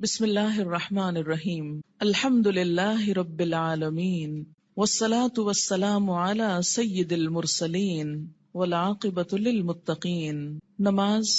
بسم اللہ الرحمن الرحیم الحمد للہ رب العالمین والصلاة والسلام علی سید المرسلین والعاقبۃ للمتقین۔ نماز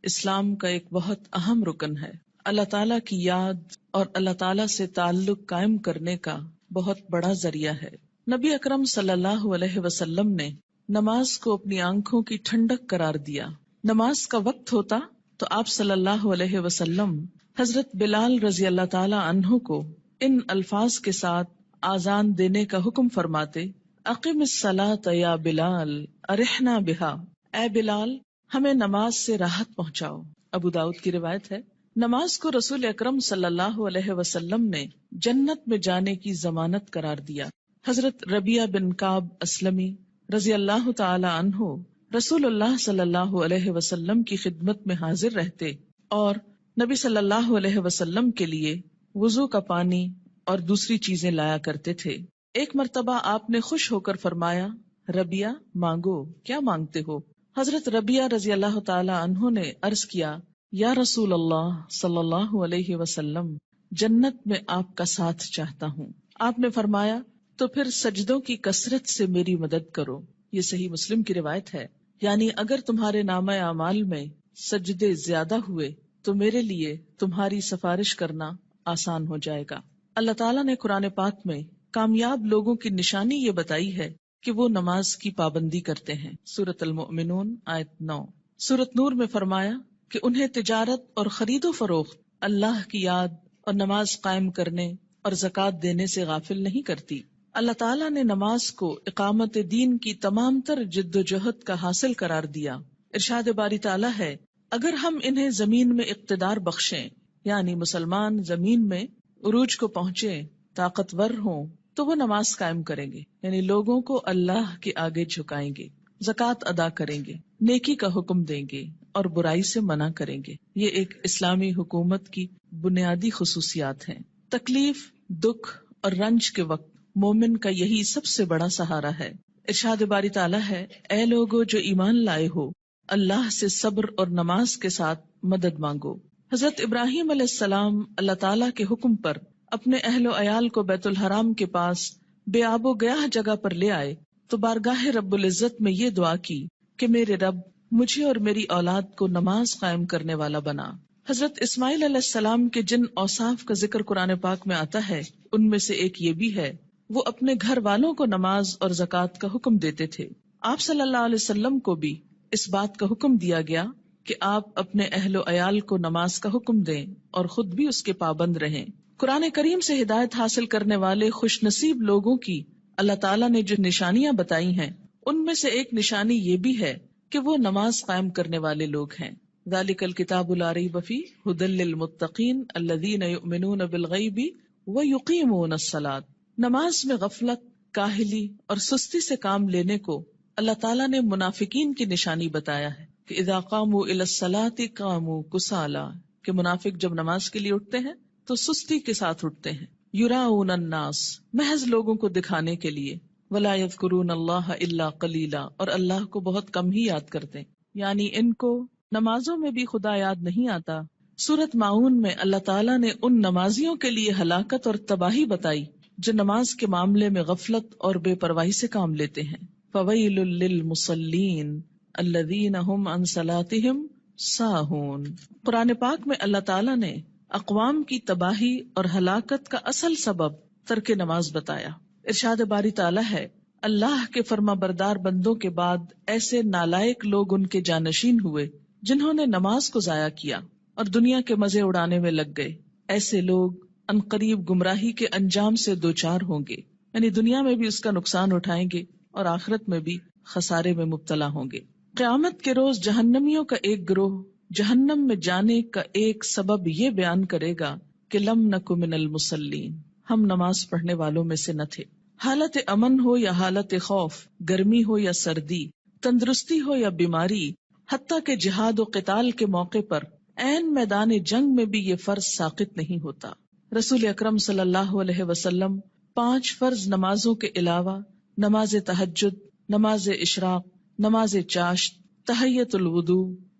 اسلام کا ایک بہت اہم رکن ہے، اللہ تعالیٰ کی یاد اور اللہ تعالیٰ سے تعلق قائم کرنے کا بہت بڑا ذریعہ ہے۔ نبی اکرم صلی اللہ علیہ وسلم نے نماز کو اپنی آنکھوں کی ٹھنڈک قرار دیا۔ نماز کا وقت ہوتا تو آپ صلی اللہ علیہ وسلم حضرت بلال رضی اللہ تعالی عنہ کو ان الفاظ کے ساتھ آذان دینے کا حکم فرماتے: اقم الصلاۃ یا بلال ارحنا بہا، اے بلال ہمیں نماز سے راحت پہنچاؤ۔ ابو داؤد کی روایت ہے۔ نماز کو رسول اکرم صلی اللہ علیہ وسلم نے جنت میں جانے کی ضمانت قرار دیا۔ حضرت ربیعہ بن کعب اسلمی رضی اللہ تعالی عنہ رسول اللہ صلی اللہ علیہ وسلم کی خدمت میں حاضر رہتے اور نبی صلی اللہ علیہ وسلم کے لیے وضو کا پانی اور دوسری چیزیں لایا کرتے تھے۔ ایک مرتبہ آپ نے خوش ہو کر فرمایا: ربیعہ مانگو، کیا مانگتے ہو؟ حضرت ربیعہ رضی اللہ تعالی عنہ نے عرض کیا: یا رسول اللہ صلی اللہ علیہ وسلم، جنت میں آپ کا ساتھ چاہتا ہوں۔ آپ نے فرمایا: تو پھر سجدوں کی کثرت سے میری مدد کرو۔ یہ صحیح مسلم کی روایت ہے۔ یعنی اگر تمہارے نامہ اعمال میں سجدے زیادہ ہوئے تو میرے لیے تمہاری سفارش کرنا آسان ہو جائے گا۔ اللہ تعالیٰ نے قرآن پاک میں کامیاب لوگوں کی نشانی یہ بتائی ہے کہ وہ نماز کی پابندی کرتے ہیں۔ سورۃ المؤمنون آیت 9۔ سورۃ نور میں فرمایا کہ انہیں تجارت اور خرید و فروخت اللہ کی یاد اور نماز قائم کرنے اور زکوٰۃ دینے سے غافل نہیں کرتی۔ اللہ تعالیٰ نے نماز کو اقامت دین کی تمام تر جد و جہد کا حاصل قرار دیا۔ ارشاد باری تعالیٰ ہے: اگر ہم انہیں زمین میں اقتدار بخشیں، یعنی مسلمان زمین میں عروج کو پہنچے، طاقتور ہوں، تو وہ نماز قائم کریں گے، یعنی لوگوں کو اللہ کے آگے جھکائیں گے، زکوٰۃ ادا کریں گے، نیکی کا حکم دیں گے اور برائی سے منع کریں گے۔ یہ ایک اسلامی حکومت کی بنیادی خصوصیات ہیں۔ تکلیف، دکھ اور رنج کے وقت مومن کا یہی سب سے بڑا سہارا ہے۔ ارشاد باری تعالیٰ ہے: اے لوگو جو ایمان لائے ہو، اللہ سے صبر اور نماز کے ساتھ مدد مانگو۔ حضرت ابراہیم علیہ السلام اللہ تعالیٰ کے حکم پر اپنے اہل و عیال کو بیت الحرام کے پاس بے آب و گیاہ جگہ پر لے آئے تو بارگاہ رب العزت میں یہ دعا کی کہ میرے رب مجھے اور میری اولاد کو نماز قائم کرنے والا بنا۔ حضرت اسماعیل علیہ السلام کے جن اوصاف کا ذکر قرآن پاک میں آتا ہے ان میں سے ایک یہ بھی ہے، وہ اپنے گھر والوں کو نماز اور زکوٰۃ کا حکم دیتے تھے۔ آپ صلی اللہ علیہ وسلم کو بھی اس بات کا حکم دیا گیا کہ آپ اپنے اہل و عیال کو نماز کا حکم دیں اور خود بھی اس کے پابند رہیں۔ قرآن کریم سے ہدایت حاصل کرنے والے خوش نصیب لوگوں کی اللہ تعالیٰ نے جو نشانیاں بتائی ہیں ان میں سے ایک نشانی یہ بھی ہے کہ وہ نماز قائم کرنے والے لوگ ہیں۔ ذالک الکتاب لا ریب فیہ ھدی للمتقین الذین یؤمنون بالغیب ویقیمون الصلاۃ۔ نماز میں غفلت، کاہلی اور سستی سے کام لینے کو اللہ تعالیٰ نے منافقین کی نشانی بتایا ہے کہ اذا قاموا الی الصلاۃ قاموا کسالی، کہ منافق جب نماز کے لیے اٹھتے ہیں تو سستی کے ساتھ اٹھتے ہیں۔ یراؤن الناس، محض لوگوں کو دکھانے کے لیے، ولا یذکرون اللہ الا قلیلا، اور اللہ کو بہت کم ہی یاد کرتے ہیں، یعنی ان کو نمازوں میں بھی خدا یاد نہیں آتا۔ سورۃ ماعون میں اللہ تعالیٰ نے ان نمازیوں کے لیے ہلاکت اور تباہی بتائی جو نماز کے معاملے میں غفلت اور بے پرواہی سے کام لیتے ہیں۔ فویل للمصلین الذین هم عن صلاتهم ساہون۔ قرآن پاک میں اللہ تعالیٰ نے اقوام کی تباہی اور ہلاکت کا اصل سبب ترک نماز بتایا۔ ارشاد باری تعالیٰ ہے: اللہ کے فرما بردار بندوں کے بعد ایسے نالائق لوگ ان کے جانشین ہوئے جنہوں نے نماز کو ضائع کیا اور دنیا کے مزے اڑانے میں لگ گئے۔ ایسے لوگ عنقریب گمراہی کے انجام سے دوچار ہوں گے، یعنی دنیا میں بھی اس کا نقصان اٹھائیں گے اور آخرت میں بھی خسارے میں مبتلا ہوں گے۔ قیامت کے روز جہنمیوں کا ایک گروہ جہنم میں جانے کا ایک سبب یہ بیان کرے گا کہ لم نک من المصلین، ہم نماز پڑھنے والوں میں سے نہ تھے۔ حالت امن ہو یا حالت خوف، گرمی ہو یا سردی، تندرستی ہو یا بیماری، حتیٰ کہ جہاد و قتال کے موقع پر عین میدان جنگ میں بھی یہ فرض ساقط نہیں ہوتا۔ رسول اکرم صلی اللہ علیہ وسلم 5 فرض نمازوں کے علاوہ نماز تہجد، نماز اشراق، نماز چاشت، تحیت الوضو،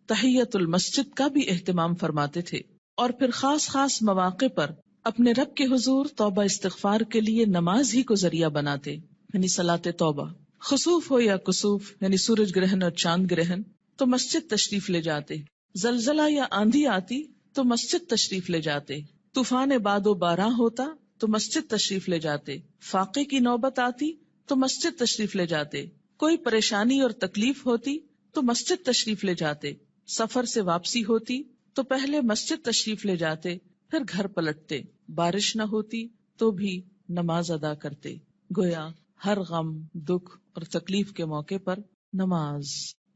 تحیت المسجد کا بھی اہتمام فرماتے تھے۔ اور پھر خاص خاص مواقع پر اپنے رب کے حضور توبہ استغفار کے لیے نماز ہی کو ذریعہ بناتے، یعنی صلاۃ توبہ. خسوف ہو یا کسوف یعنی سورج گرہن اور چاند گرہن تو مسجد تشریف لے جاتے، زلزلہ یا آندھی آتی تو مسجد تشریف لے جاتے، طوفان باد و باران ہوتا تو مسجد تشریف لے جاتے، فاقے کی نوبت آتی تو مسجد تشریف لے جاتے، کوئی پریشانی اور تکلیف ہوتی تو مسجد تشریف لے جاتے، سفر سے واپسی ہوتی تو پہلے مسجد تشریف لے جاتے پھر گھر پلٹتے، بارش نہ ہوتی تو بھی نماز ادا کرتے. گویا ہر غم، دکھ اور تکلیف کے موقع پر نماز.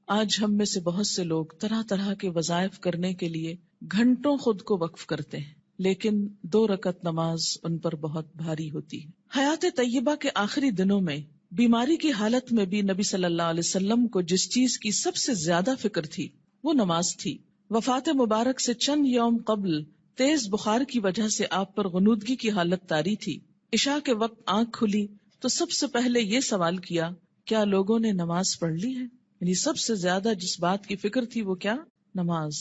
آج ہم میں سے بہت سے لوگ طرح طرح کے وظائف کرنے کے لیے گھنٹوں خود کو وقف کرتے ہیں، لیکن 2 رکعت نماز ان پر بہت بھاری ہوتی ہے. حیات طیبہ کے آخری دنوں میں بیماری کی حالت میں بھی نبی صلی اللہ علیہ وسلم کو جس چیز کی سب سے زیادہ فکر تھی وہ نماز تھی. وفات مبارک سے چند یوم قبل تیز بخار کی وجہ سے آپ پر غنودگی کی حالت طاری تھی. عشاء کے وقت آنکھ کھلی تو سب سے پہلے یہ سوال کیا، کیا لوگوں نے نماز پڑھ لی ہے؟ یعنی سب سے زیادہ جس بات کی فکر تھی وہ کیا؟ نماز.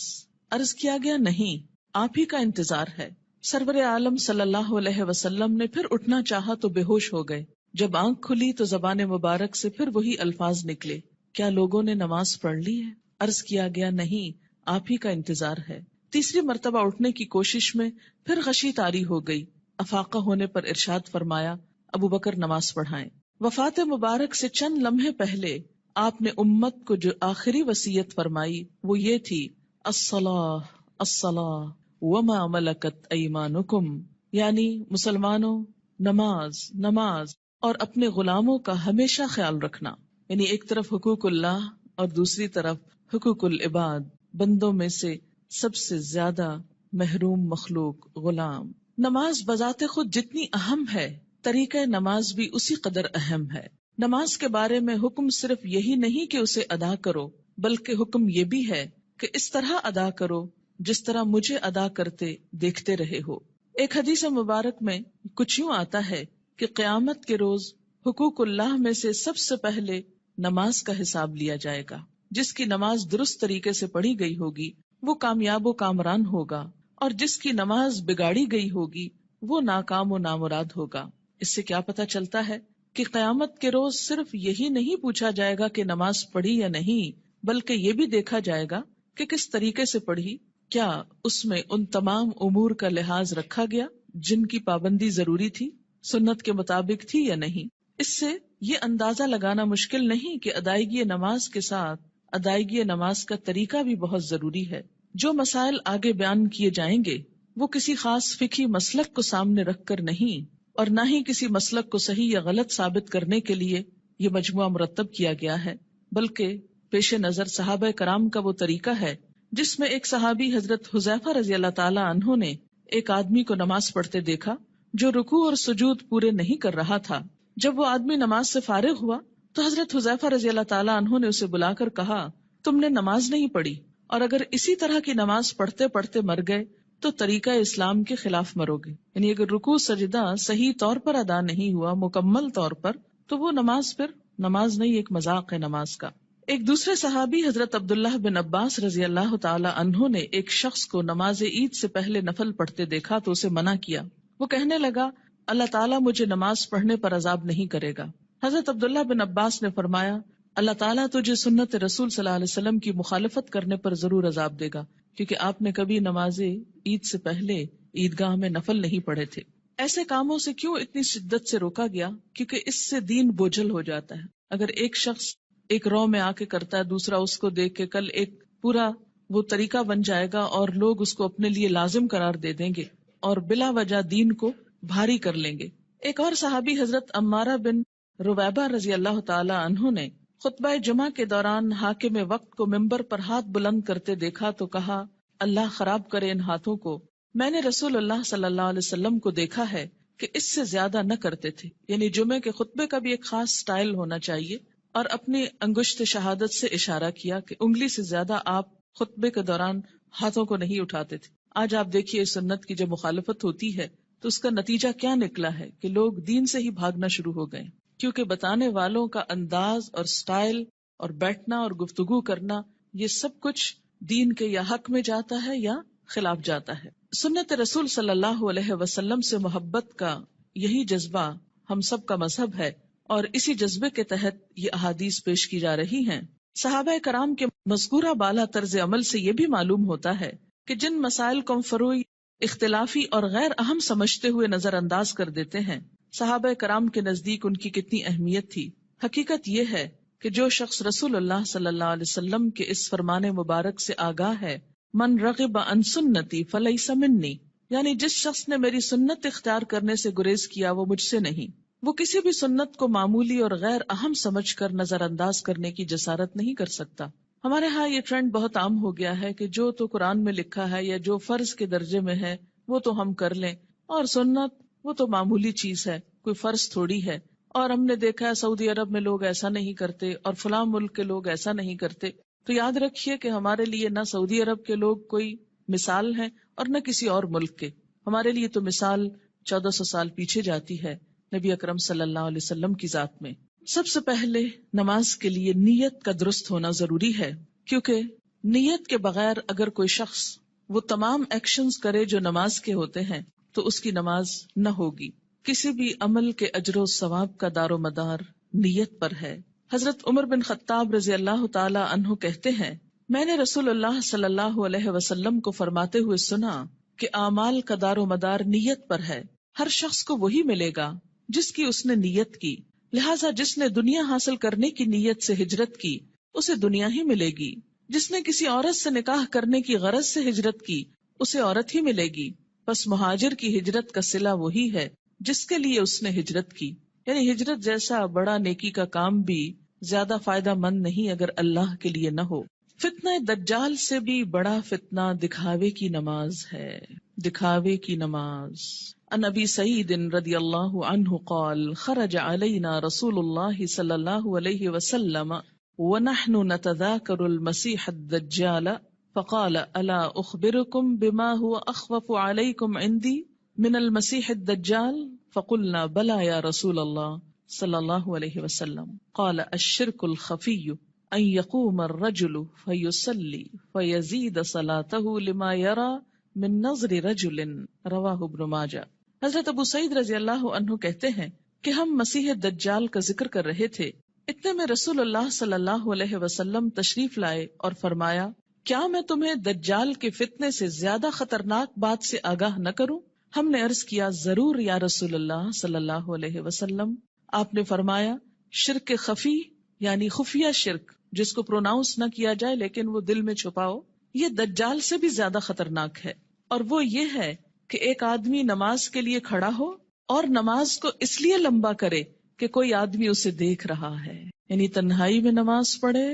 عرض کیا گیا نہیں، آپ ہی کا انتظار ہے. سرور عالم صلی اللہ علیہ وسلم نے پھر اٹھنا چاہا تو بے ہوش ہو گئے. جب آنکھ کھلی تو زبان مبارک سے پھر وہی الفاظ نکلے، کیا لوگوں نے نماز پڑھ لی ہے؟ عرض کیا گیا نہیں، آپ ہی کا انتظار ہے. تیسری مرتبہ اٹھنے کی کوشش میں پھر غشی طاری ہو گئی. افاقہ ہونے پر ارشاد فرمایا، ابو بکر نماز پڑھائیں. وفات مبارک سے چند لمحے پہلے آپ نے امت کو جو آخری وصیت فرمائی وہ یہ تھی، الصلاۃ الصلاۃ وما ملکت ایمانکم، یعنی مسلمانوں نماز نماز اور اپنے غلاموں کا ہمیشہ خیال رکھنا. یعنی ایک طرف حقوق اللہ اور دوسری طرف حقوق العباد. بندوں میں سے سب سے زیادہ محروم مخلوق غلام. نماز بذات خود جتنی اہم ہے، طریقہ نماز بھی اسی قدر اہم ہے. نماز کے بارے میں حکم صرف یہی نہیں کہ اسے ادا کرو، بلکہ حکم یہ بھی ہے کہ اس طرح ادا کرو جس طرح مجھے ادا کرتے دیکھتے رہے ہو. ایک حدیث مبارک میں کچھ یوں آتا ہے کہ قیامت کے روز حقوق اللہ میں سے سب سے پہلے نماز کا حساب لیا جائے گا. جس کی نماز درست طریقے سے پڑھی گئی ہوگی وہ کامیاب و کامران ہوگا، اور جس کی نماز بگاڑی گئی ہوگی وہ ناکام و نامراد ہوگا. اس سے کیا پتہ چلتا ہے کہ قیامت کے روز صرف یہی نہیں پوچھا جائے گا کہ نماز پڑھی یا نہیں، بلکہ یہ بھی دیکھا جائے گا کہ کس طریقے سے پڑھی، کیا اس میں ان تمام امور کا لحاظ رکھا گیا جن کی پابندی ضروری تھی، سنت کے مطابق تھی یا نہیں. اس سے یہ اندازہ لگانا مشکل نہیں کہ ادائیگی نماز کے ساتھ ادائیگی نماز کا طریقہ بھی بہت ضروری ہے. جو مسائل آگے بیان کیے جائیں گے وہ کسی خاص فقہی مسلک کو سامنے رکھ کر نہیں، اور نہ ہی کسی مسلک کو صحیح یا غلط ثابت کرنے کے لیے یہ مجموعہ مرتب کیا گیا ہے، بلکہ پیش نظر صحابہ کرام کا وہ طریقہ ہے جس میں ایک صحابی حضرت حذیفہ رضی اللہ تعالی عنہ نے ایک آدمی کو نماز پڑھتے دیکھا جو رکوع اور سجود پورے نہیں کر رہا تھا. جب وہ آدمی نماز سے فارغ ہوا تو حضرت حذیفہ رضی اللہ تعالی عنہ نے اسے بلا کر کہا، تم نے نماز نہیں پڑھی، اور اگر اسی طرح کی نماز پڑھتے پڑھتے مر گئے تو طریقہ اسلام کے خلاف مرو گے. یعنی اگر رکوع سجدہ صحیح طور پر ادا نہیں ہوا مکمل طور پر تو وہ نماز پھر نماز نہیں، ایک مذاق ہے نماز کا. ایک دوسرے صحابی حضرت عبداللہ بن عباس رضی اللہ تعالی عنہ نے ایک شخص کو نماز عید سے پہلے نفل پڑھتے دیکھا تو اسے منع کیا. وہ کہنے لگا، اللہ تعالیٰ مجھے نماز پڑھنے پر عذاب نہیں کرے گا. حضرت عبداللہ بن عباس نے فرمایا، اللہ تعالیٰ تجھے سنت رسول صلی اللہ علیہ وسلم کی مخالفت کرنے پر ضرور عذاب دے گا، کیونکہ آپ نے کبھی نماز عید سے پہلے عیدگاہ میں نفل نہیں پڑھے تھے. ایسے کاموں سے کیوں اتنی شدت سے روکا گیا؟ کیونکہ اس سے دین بوجھل ہو جاتا ہے. اگر ایک شخص ایک رو میں آ کے کرتا ہے، دوسرا اس کو دیکھ کے کل ایک پورا وہ طریقہ بن جائے گا اور لوگ اس کو اپنے لیے لازم قرار دے دیں گے اور بلا وجہ دین کو بھاری کر لیں گے. ایک اور صحابی حضرت عمارہ بن رویبہ رضی اللہ تعالی عنہ نے خطبہ جمعہ کے دوران حاکم وقت کو ممبر پر ہاتھ بلند کرتے دیکھا تو کہا، اللہ خراب کرے ان ہاتھوں کو. میں نے رسول اللہ صلی اللہ علیہ وسلم کو دیکھا ہے کہ اس سے زیادہ نہ کرتے تھے. یعنی جمعے کے خطبے کا بھی ایک خاص سٹائل ہونا چاہیے، اور اپنی انگشت شہادت سے اشارہ کیا کہ انگلی سے زیادہ آپ خطبے کے دوران ہاتھوں کو نہیں اٹھاتے تھے. آج آپ دیکھیے سنت کی جب مخالفت ہوتی ہے تو اس کا نتیجہ کیا نکلا ہے کہ لوگ دین سے ہی بھاگنا شروع ہو گئے، کیونکہ بتانے والوں کا انداز اور سٹائل اور بیٹھنا اور گفتگو کرنا یہ سب کچھ دین کے یا حق میں جاتا ہے یا خلاف جاتا ہے. سنت رسول صلی اللہ علیہ وسلم سے محبت کا یہی جذبہ ہم سب کا مذہب ہے، اور اسی جذبے کے تحت یہ احادیث پیش کی جا رہی ہیں۔ صحابہ کرام کے مذکورہ بالا طرز عمل سے یہ بھی معلوم ہوتا ہے کہ جن مسائل کو ہم فروعی، اختلافی اور غیر اہم سمجھتے ہوئے نظر انداز کر دیتے ہیں، صحابہ کرام کے نزدیک ان کی کتنی اہمیت تھی۔ حقیقت یہ ہے کہ جو شخص رسول اللہ صلی اللہ علیہ وسلم کے اس فرمان مبارک سے آگاہ ہے، من رغب عن سنتی فلیس منی، یعنی جس شخص نے میری سنت اختیار کرنے سے گریز کیا وہ مجھ سے نہیں، وہ کسی بھی سنت کو معمولی اور غیر اہم سمجھ کر نظر انداز کرنے کی جسارت نہیں کر سکتا۔ ہمارے ہاں یہ ٹرینڈ بہت عام ہو گیا ہے کہ جو تو قرآن میں لکھا ہے یا جو فرض کے درجے میں ہے وہ تو ہم کر لیں، اور سنت وہ تو معمولی چیز ہے، کوئی فرض تھوڑی ہے۔ اور ہم نے دیکھا ہے سعودی عرب میں لوگ ایسا نہیں کرتے اور فلاں ملک کے لوگ ایسا نہیں کرتے۔ تو یاد رکھیے کہ ہمارے لیے نہ سعودی عرب کے لوگ کوئی مثال ہیں اور نہ کسی اور ملک کے۔ ہمارے لیے تو مثال 1400 سال پیچھے جاتی ہے نبی اکرم صلی اللہ علیہ وسلم کی ذات میں۔ سب سے پہلے نماز کے لیے نیت کا درست ہونا ضروری ہے، کیونکہ نیت کے بغیر اگر کوئی شخص وہ تمام ایکشنز کرے جو نماز کے ہوتے ہیں تو اس کی نماز نہ ہوگی۔ کسی بھی عمل کے اجر و ثواب کا دار و مدار نیت پر ہے۔ حضرت عمر بن خطاب رضی اللہ تعالی عنہ کہتے ہیں، میں نے رسول اللہ صلی اللہ علیہ وسلم کو فرماتے ہوئے سنا کہ اعمال کا دار و مدار نیت پر ہے، ہر شخص کو وہی ملے گا جس کی اس نے نیت کی، لہٰذا جس نے دنیا حاصل کرنے کی نیت سے ہجرت کی اسے دنیا ہی ملے گی، جس نے کسی عورت سے نکاح کرنے کی غرض سے ہجرت کی اسے عورت ہی ملے گی، بس مہاجر کی ہجرت کا صلہ وہی ہے جس کے لیے اس نے ہجرت کی۔ یعنی ہجرت جیسا بڑا نیکی کا کام بھی زیادہ فائدہ مند نہیں اگر اللہ کے لیے نہ ہو۔ فتنہ دجال سے بھی بڑا فتنہ دکھاوے کی نماز ہے، دکھاوے کی نماز۔ عن ابی سعید رضی اللہ عنہ قال خرج علینا رسول اللہ صلی اللہ علیہ وسلم ونحن نتذاکر المسیح الدجال فقال الا اخبرکم بما هو اخوف علیکم عندی من المسیح الدجال فقلنا بلا یا رسول اللہ صلی اللہ علیہ وسلم قال الشرک الخفی ان یقوم الرجل فیصلی فیزید صلاته لما یرى من نظر رجل رواہ ابن ماجہ۔ حضرت ابو سعید رضی اللہ عنہ کہتے ہیں کہ ہم مسیح دجال کا ذکر کر رہے تھے، اتنے میں رسول اللہ صلی اللہ علیہ وسلم تشریف لائے اور فرمایا، کیا میں تمہیں دجال کے فتنے سے زیادہ خطرناک بات سے آگاہ نہ کروں؟ ہم نے عرض کیا، ضرور یا رسول اللہ صلی اللہ علیہ وسلم۔ آپ نے فرمایا، شرک خفی یعنی خفیہ شرک جس کو پروناؤنس نہ کیا جائے لیکن وہ دل میں چھپاؤ، یہ دجال سے بھی زیادہ خطرناک ہے، اور وہ یہ ہے کہ ایک آدمی نماز کے لیے کھڑا ہو اور نماز کو اس لیے لمبا کرے کہ کوئی آدمی اسے دیکھ رہا ہے، یعنی تنہائی میں نماز پڑھے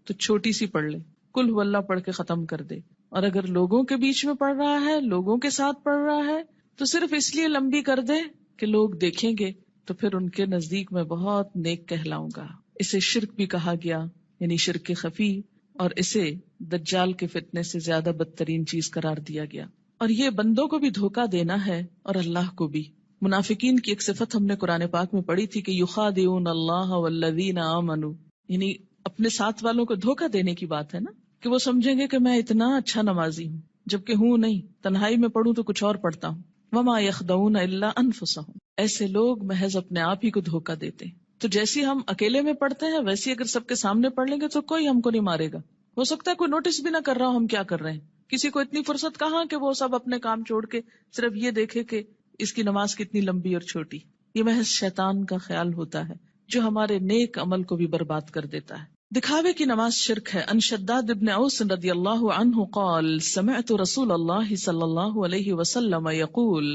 تو چھوٹی سی پڑھ لے، قل هو اللہ پڑھ کے ختم کر دے، اور اگر لوگوں کے بیچ میں پڑھ رہا ہے، لوگوں کے ساتھ پڑھ رہا ہے تو صرف اس لیے لمبی کر دے کہ لوگ دیکھیں گے تو پھر ان کے نزدیک میں بہت نیک کہلاؤں گا۔ اسے شرک بھی کہا گیا، یعنی شرک خفی، اور اسے دجال کے فتنے سے زیادہ بدترین چیز قرار دیا گیا۔ اور یہ بندوں کو بھی دھوکہ دینا ہے اور اللہ کو بھی۔ منافقین کی ایک صفت ہم نے قرآن پاک میں پڑھی تھی کہ یخادعون اللہ والذین آمنوا، یعنی اپنے ساتھ والوں کو دھوکہ دینے کی بات ہے نا، کہ وہ سمجھیں گے کہ میں اتنا اچھا نمازی ہوں جبکہ ہوں نہیں، تنہائی میں پڑھوں تو کچھ اور پڑھتا ہوں۔ وما یخدعون الا انفسهم، ایسے لوگ محض اپنے آپ ہی کو دھوکہ دیتے ہیں۔ تو جیسی ہم اکیلے میں پڑھتے ہیں ویسی اگر سب کے سامنے پڑھ لیں گے تو کوئی ہم کو نہیں مارے گا، ہو سکتا ہے کوئی نوٹس بھی نہ کر رہا ہو ہم کیا کر رہے ہیں، کسی کو اتنی فرصت کہاں کہ وہ سب اپنے کام چھوڑ کے صرف یہ دیکھے کہ اس کی نماز کتنی لمبی اور چھوٹی۔ یہ محض شیطان کا خیال ہوتا ہے جو ہمارے نیک عمل کو بھی برباد کر دیتا ہے۔ دکھاوے کی نماز شرک ہے۔ ان شداد ابن اوس رضی اللہ عنہ قال سمعت رسول اللہ صلی اللہ علیہ وسلم یقول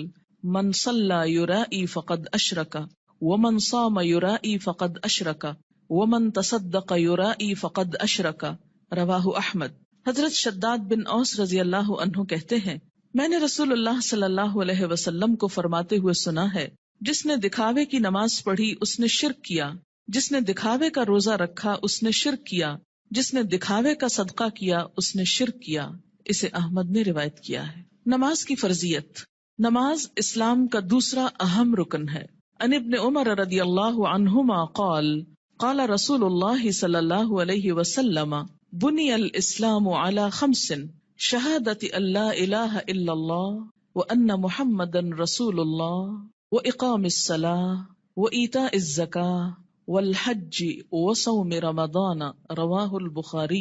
من صلی یرائی فقد اشرک ومن صام یرائی فقد اشرک ومن تصدق یرائی فقد اشرک، رواہ احمد۔ حضرت شداد بن اوس رضی اللہ عنہ کہتے ہیں، میں نے رسول اللہ صلی اللہ علیہ وسلم کو فرماتے ہوئے سنا ہے، جس نے دکھاوے کی نماز پڑھی اس نے شرک کیا، جس نے دکھاوے کا روزہ رکھا اس نے شرک کیا، جس نے دکھاوے کا صدقہ کیا اس نے شرک کیا۔ اسے احمد نے روایت کیا ہے۔ نماز کی فرضیت۔ نماز اسلام کا دوسرا اہم رکن ہے۔ ان ابن عمر رضی اللہ عنہما قال قال رسول اللہ صلی اللہ علیہ وسلم بنی الاسلام علی خمس شہادت ان لا الہ الا اللہ وأن محمدًا رسول الله وإقام الصلاة وإيتاء الزكاة والحج وصوم رمضان رواہ البخاری۔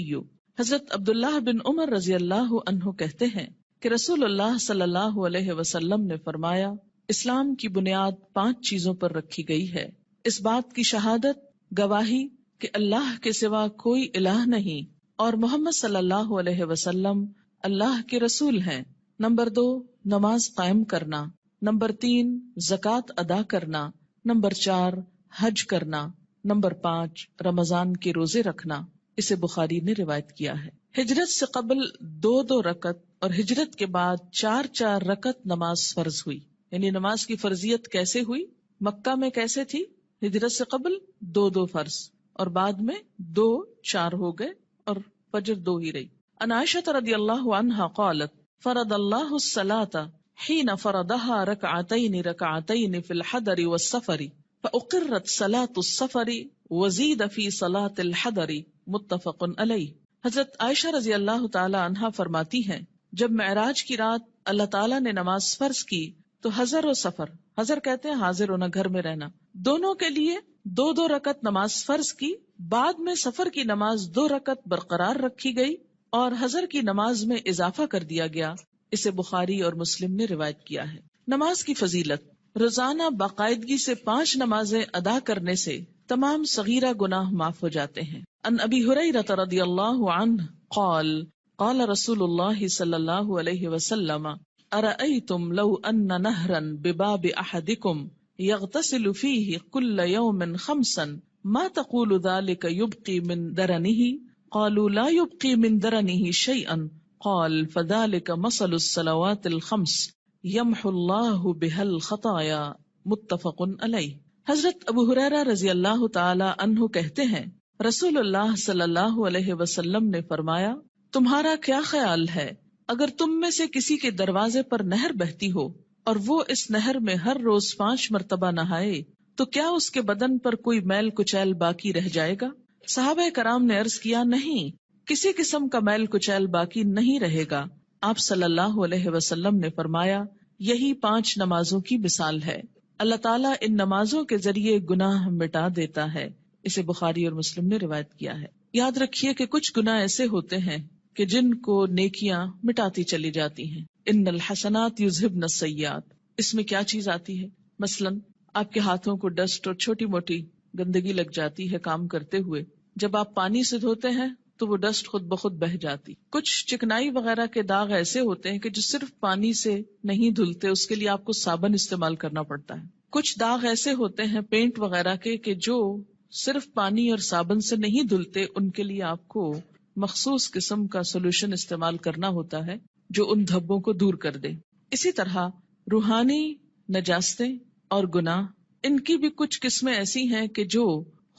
حضرت عبداللہ بن عمر رضی اللہ عنہ کہتے ہیں کہ رسول اللہ صلی اللہ علیہ وسلم نے فرمایا، اسلام کی بنیاد 5 چیزوں پر رکھی گئی ہے، اس بات کی شہادت، گواہی کہ اللہ کے سوا کوئی الہ نہیں اور محمد صلی اللہ علیہ وسلم اللہ کے رسول ہیں۔ نمبر 2، نماز قائم کرنا۔ نمبر 3، زکوٰۃ ادا کرنا۔ نمبر 4، حج کرنا۔ نمبر 5، رمضان کے روزے رکھنا۔ اسے بخاری نے روایت کیا ہے۔ ہجرت سے قبل 2 رکعت اور ہجرت کے بعد 4 رکعت نماز فرض ہوئی۔ یعنی نماز کی فرضیت کیسے ہوئی؟ مکہ میں کیسے تھی؟ ہجرت سے قبل 2 فرض اور بعد میں 2 4 ہو گئے اور فجر 2 ہی رہی۔ عن عائشہ رضی اللہ عنہا قالت فرض اللہ الصلاة حين فرضها ركعتين في الحضر والسفر فأقرت صلاة السفر وزید فی صلاة الحضر متفق علیہ۔ حضرت عائشہ رضی اللہ تعالی عنہا فرماتی ہیں، جب معراج کی رات اللہ تعالیٰ نے نماز فرض کی تو حضر و سفر، حضر کہتے ہیں حاضر ہونا، گھر میں رہنا، دونوں کے لیے 2 رکعت نماز فرض کی، بعد میں سفر کی نماز 2 رکعت برقرار رکھی گئی اور حضر کی نماز میں اضافہ کر دیا گیا۔ اسے بخاری اور مسلم نے روایت کیا ہے۔ نماز کی فضیلت، روزانہ باقاعدگی سے 5 نمازیں ادا کرنے سے تمام صغیرہ گناہ معاف ہو جاتے ہیں۔ عن ابی ہریرہ رضی اللہ عنہ قال قال رسول اللہ صلی اللہ علیہ وسلم ارأیتم لو ان نہرا بباب احدکم یغتسل فیہ کل یوم 5 ما تقول ذلك یبقی من درنہ قالوا لا يبقي من درنه شيئا قال فذلك مثل الصلوات الخمس يمحو الله بها الخطايا متفق علیہ۔ حضرت ابو ہریرہ رضی اللہ تعالی عنہ کہتے ہیں، رسول اللہ صلی اللہ علیہ وسلم نے فرمایا، تمہارا کیا خیال ہے اگر تم میں سے کسی کے دروازے پر نہر بہتی ہو اور وہ اس نہر میں ہر روز 5 مرتبہ نہائے تو کیا اس کے بدن پر کوئی میل کچیل باقی رہ جائے گا؟ صحابہ کرام نے عرض کیا، نہیں، کسی قسم کا میل کچیل باقی نہیں رہے گا۔ آپ صلی اللہ علیہ وسلم نے فرمایا، یہی 5 نمازوں کی مثال ہے، اللہ تعالیٰ ان نمازوں کے ذریعے گناہ مٹا دیتا ہے۔ اسے بخاری اور مسلم نے روایت کیا ہے۔ یاد رکھیے کہ کچھ گناہ ایسے ہوتے ہیں کہ جن کو نیکیاں مٹاتی چلی جاتی ہیں۔ ان الحسنات یذہبن السیئات، اس میں کیا چیز آتی ہے؟ مثلاً آپ کے ہاتھوں کو ڈسٹ اور چھوٹی موٹی گندگی لگ جاتی ہے کام کرتے ہوئے، جب آپ پانی سے دھوتے ہیں تو وہ ڈسٹ خود بخود بہہ جاتی۔ کچھ چکنائی وغیرہ کے داغ ایسے ہوتے ہیں کہ جو صرف پانی سے نہیں دھلتے، اس کے لیے آپ کو صابن استعمال کرنا پڑتا ہے۔ کچھ داغ ایسے ہوتے ہیں پینٹ وغیرہ کے کہ جو صرف پانی اور صابن سے نہیں دھلتے، ان کے لیے آپ کو مخصوص قسم کا سولوشن استعمال کرنا ہوتا ہے جو ان دھبوں کو دور کر دے۔ اسی طرح روحانی نجاستیں اور گناہ، ان کی بھی کچھ قسمیں ایسی ہیں کہ جو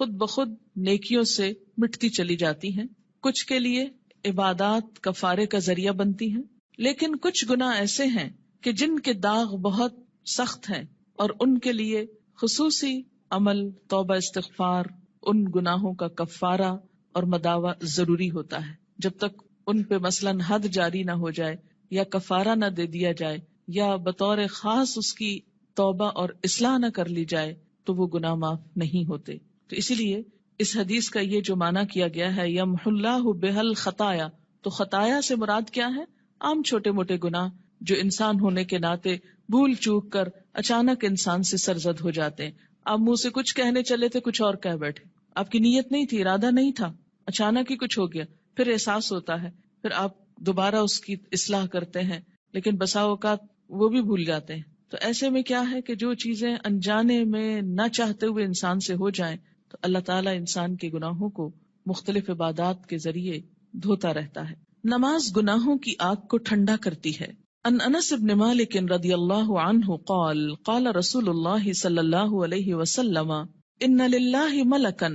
خود بخود نیکیوں سے مٹتی چلی جاتی ہیں، کچھ کے لیے عبادات کفارے کا ذریعہ بنتی ہیں، لیکن کچھ گناہ ایسے ہیں کہ جن کے داغ بہت سخت ہیں اور ان کے لیے خصوصی عمل، توبہ، استغفار، ان گناہوں کا کفارہ اور مداوع ضروری ہوتا ہے۔ جب تک ان پہ مثلاً حد جاری نہ ہو جائے یا کفارہ نہ دے دیا جائے یا بطور خاص اس کی توبہ اور اصلاح نہ کر لی جائے تو وہ گناہ معاف نہیں ہوتے۔ تو اسی لیے اس حدیث کا یہ جو معنی کیا گیا ہے یمحو اللہ بہا الخطایا، تو خطایا سے مراد کیا ہے؟ عام چھوٹے موٹے گناہ جو انسان ہونے کے ناطے بھول چوک کر اچانک انسان سے سرزد ہو جاتے ہیں۔ آپ منہ سے کچھ کہنے چلے تھے، کچھ اور کہہ بیٹھے، آپ کی نیت نہیں تھی، ارادہ نہیں تھا، اچانک ہی کچھ ہو گیا، پھر احساس ہوتا ہے، پھر آپ دوبارہ اس کی اصلاح کرتے ہیں، لیکن بسا اوقات وہ بھی بھول جاتے ہیں۔ تو ایسے میں کیا ہے کہ جو چیزیں انجانے میں نہ چاہتے ہوئے انسان سے ہو جائیں تو اللہ تعالیٰ انسان کے گناہوں کو مختلف عبادات کے ذریعے دھوتا رہتا ہے۔ نماز گناہوں کی آگ کو ٹھنڈا کرتی ہے۔ ان انس بن مالک رضی اللہ عنہ قال قال رسول اللہ صلی اللہ علیہ وسلم ان للہ ملکا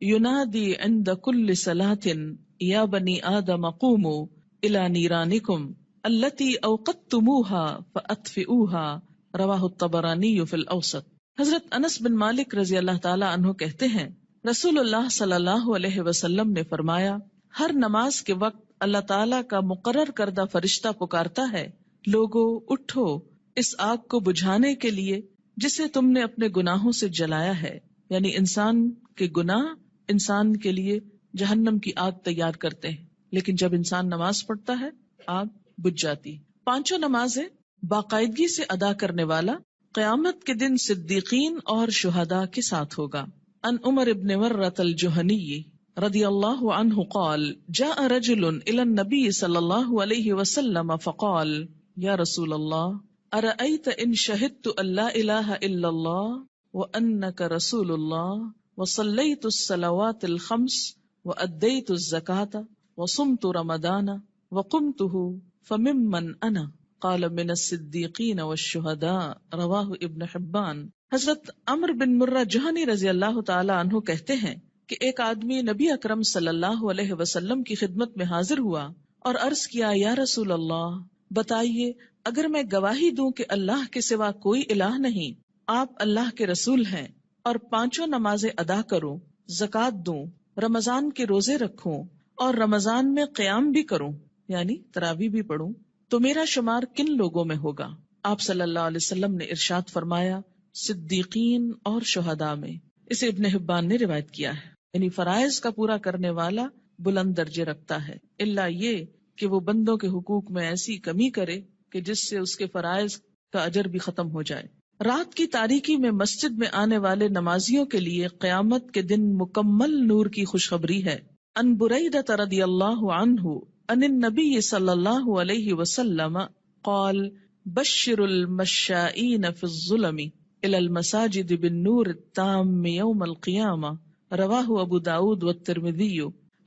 ینادی عند کل صلاة یا بنی آدم قوموا الی نیرانکم التی اوقدتموها فاطفئوها رواہ الطبرانی فی الاوسط۔ حضرت انس بن مالک رضی اللہ تعالی عنہ کہتے ہیں، رسول اللہ صلی اللہ علیہ وسلم نے فرمایا، ہر نماز کے وقت اللہ تعالیٰ کا مقرر کردہ فرشتہ پکارتا ہے، لوگو اٹھو اس آگ کو بجھانے کے لیے جسے تم نے اپنے گناہوں سے جلایا ہے. یعنی انسان کے گناہ انسان کے لیے جہنم کی آگ تیار کرتے ہیں، لیکن جب انسان نماز پڑھتا ہے آگ بجھ جاتی. 5 نمازیں باقاعدگی سے ادا کرنے والا قیامت کے دن صدیقین اور شہداء کے ساتھ ہوگا. ان عمر بن مرۃ الجہنی رضی اللہ عنہ قال جاء رجل الى النبي صلی اللہ علیہ وسلم فقال یا رسول اللہ ارأيت ان شهدت ان لا الہ الا اللہ وانک رسول اللہ وصلیت الصلوات الخمس وادیت الزکاة وصمت رمضان وقمته فممن انا قال من الصدیقین والشہداء رواہ ابن حبان. حضرت عمرو بن مرہ جہنی رضی اللہ تعالی عنہ کہتے ہیں کہ ایک آدمی نبی اکرم صلی اللہ علیہ وسلم کی خدمت میں حاضر ہوا اور عرض کیا یا رسول اللہ بتائیے اگر میں گواہی دوں کہ اللہ کے سوا کوئی الہ نہیں، آپ اللہ کے رسول ہیں، اور 5 نمازیں ادا کروں، زکوٰۃ دوں، رمضان کے روزے رکھوں اور رمضان میں قیام بھی کروں یعنی تراویح بھی پڑھوں، تو میرا شمار کن لوگوں میں ہوگا؟ آپ صلی اللہ علیہ وسلم نے ارشاد فرمایا صدیقین اور شہداء میں. اسے ابن حبان نے روایت کیا ہے. یعنی فرائض کا پورا کرنے والا بلند درجے رکھتا ہے، الا یہ کہ وہ بندوں کے حقوق میں ایسی کمی کرے کہ جس سے اس کے فرائض کا اجر بھی ختم ہو جائے. رات کی تاریکی میں مسجد میں آنے والے نمازیوں کے لیے قیامت کے دن مکمل نور کی خوشخبری ہے. ان بریدہ رضی اللہ عنہ ان النبی صلی اللہ علیہ وسلم قال بشر المشائین فی الظلم الى المساجد بالنور التام یوم القیامہ رواہ ابو داود والترمذی.